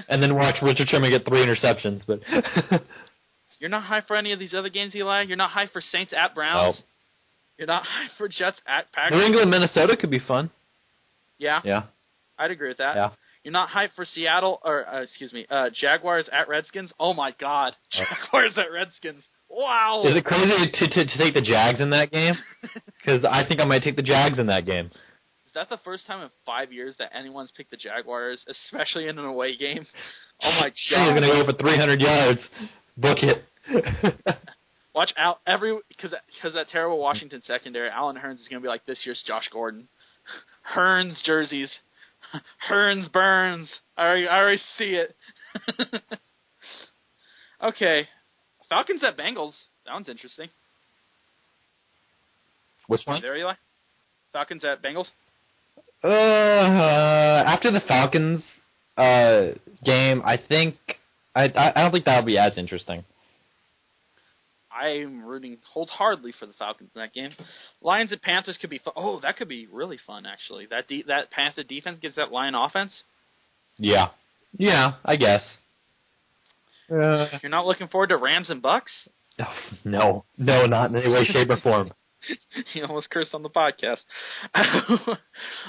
And then watch Richard Sherman get 3 interceptions. But
you're not hyped for any of these other games, Eli? You're not hyped for Saints at Browns?
Nope.
You're not hyped for Jets at Packers?
New England, Minnesota could be fun.
Yeah?
Yeah.
I'd agree with that.
Yeah.
You're not hyped for Seattle, or, Jaguars at Redskins? Oh, my God. Jaguars at Redskins. Wow.
Is it crazy to take the Jags in that game? Because I think I might take the Jags in that game.
Is that the first time in 5 years that anyone's picked the Jaguars, especially in an away game? Oh, my God.
He's going to go for 300 yards. Book it.
Watch out. Because that terrible Washington secondary, Allen Hurns is going to be like this year's Josh Gordon. Hurns jerseys. Hearns Burns. I already see it. Okay. Falcons at Bengals. Sounds interesting.
Which one?
There, Eli? Falcons at Bengals?
After the Falcons game, I think I don't think that'll be as interesting.
I'm rooting wholeheartedly for the Falcons in that game. Lions and Panthers could be fun. Oh, that could be really fun, actually. That Panther defense gets that Lion offense.
Yeah, I guess.
You're not looking forward to Rams and Bucks?
No, not in any way, shape, or form.
He almost cursed on the podcast.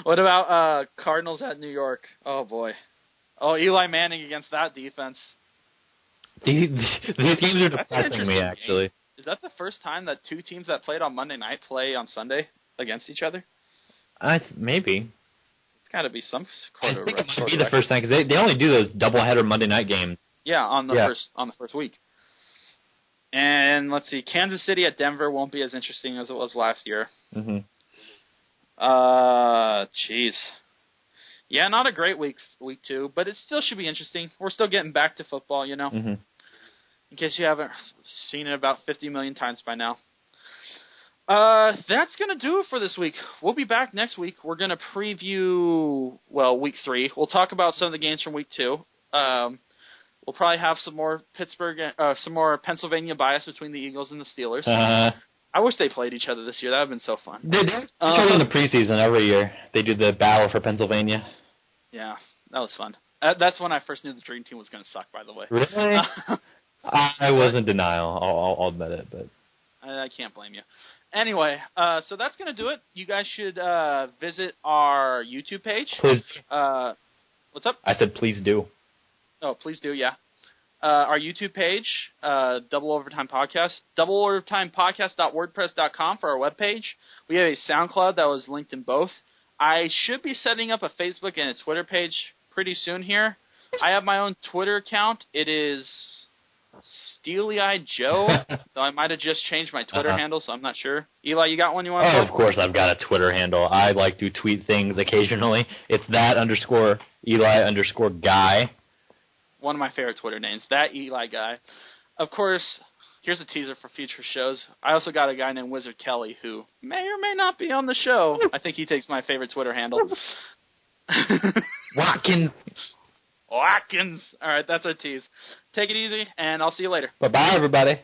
What about Cardinals at New York? Oh, boy. Oh, Eli Manning against that defense.
These games are depressing me, actually.
Game. Is that the first time that two teams that played on Monday night play on Sunday against each other?
Maybe.
It's got to be some
I think it might be the first time, because they only do those doubleheader Monday night games.
Yeah, on the first week. And let's see, Kansas City at Denver won't be as interesting as it was last year.
Mm-hmm.
Jeez. Yeah, not a great week 2, but it still should be interesting. We're still getting back to football, you know.
Mm-hmm.
In case you haven't seen it about 50 million times by now. That's going to do it for this week. We'll be back next week. We're going to preview, week 3. We'll talk about some of the games from week 2. We'll probably have some more Pennsylvania bias between the Eagles and the Steelers. I wish they played each other this year. That would have been so fun.
They do in the preseason every year. They do the battle for Pennsylvania.
Yeah, that was fun. That's when I first knew the Dream Team was going to suck, by the way.
Really? I was in denial. I'll admit it, but
I can't blame you. Anyway, so that's going to do it. You guys should visit our YouTube page.
Please.
What's up?
I said please do.
Oh, please do, yeah. Our YouTube page, Double Overtime Podcast, doubleovertimepodcast.wordpress.com for our webpage. We have a SoundCloud that was linked in both. I should be setting up a Facebook and a Twitter page pretty soon here. I have my own Twitter account. It is Steely-Eyed Joe, though I might have just changed my Twitter handle, so I'm not sure. Eli, you got one you want to
of course I've got a Twitter handle. I like to tweet things occasionally. It's _Eli_Guy.
One of my favorite Twitter names, that Eli guy. Of course, here's a teaser for future shows. I also got a guy named Wizard Kelly who may or may not be on the show. I think he takes my favorite Twitter handle.
Watkins.
All right, that's our tease. Take it easy, and I'll see you later.
Bye-bye, everybody.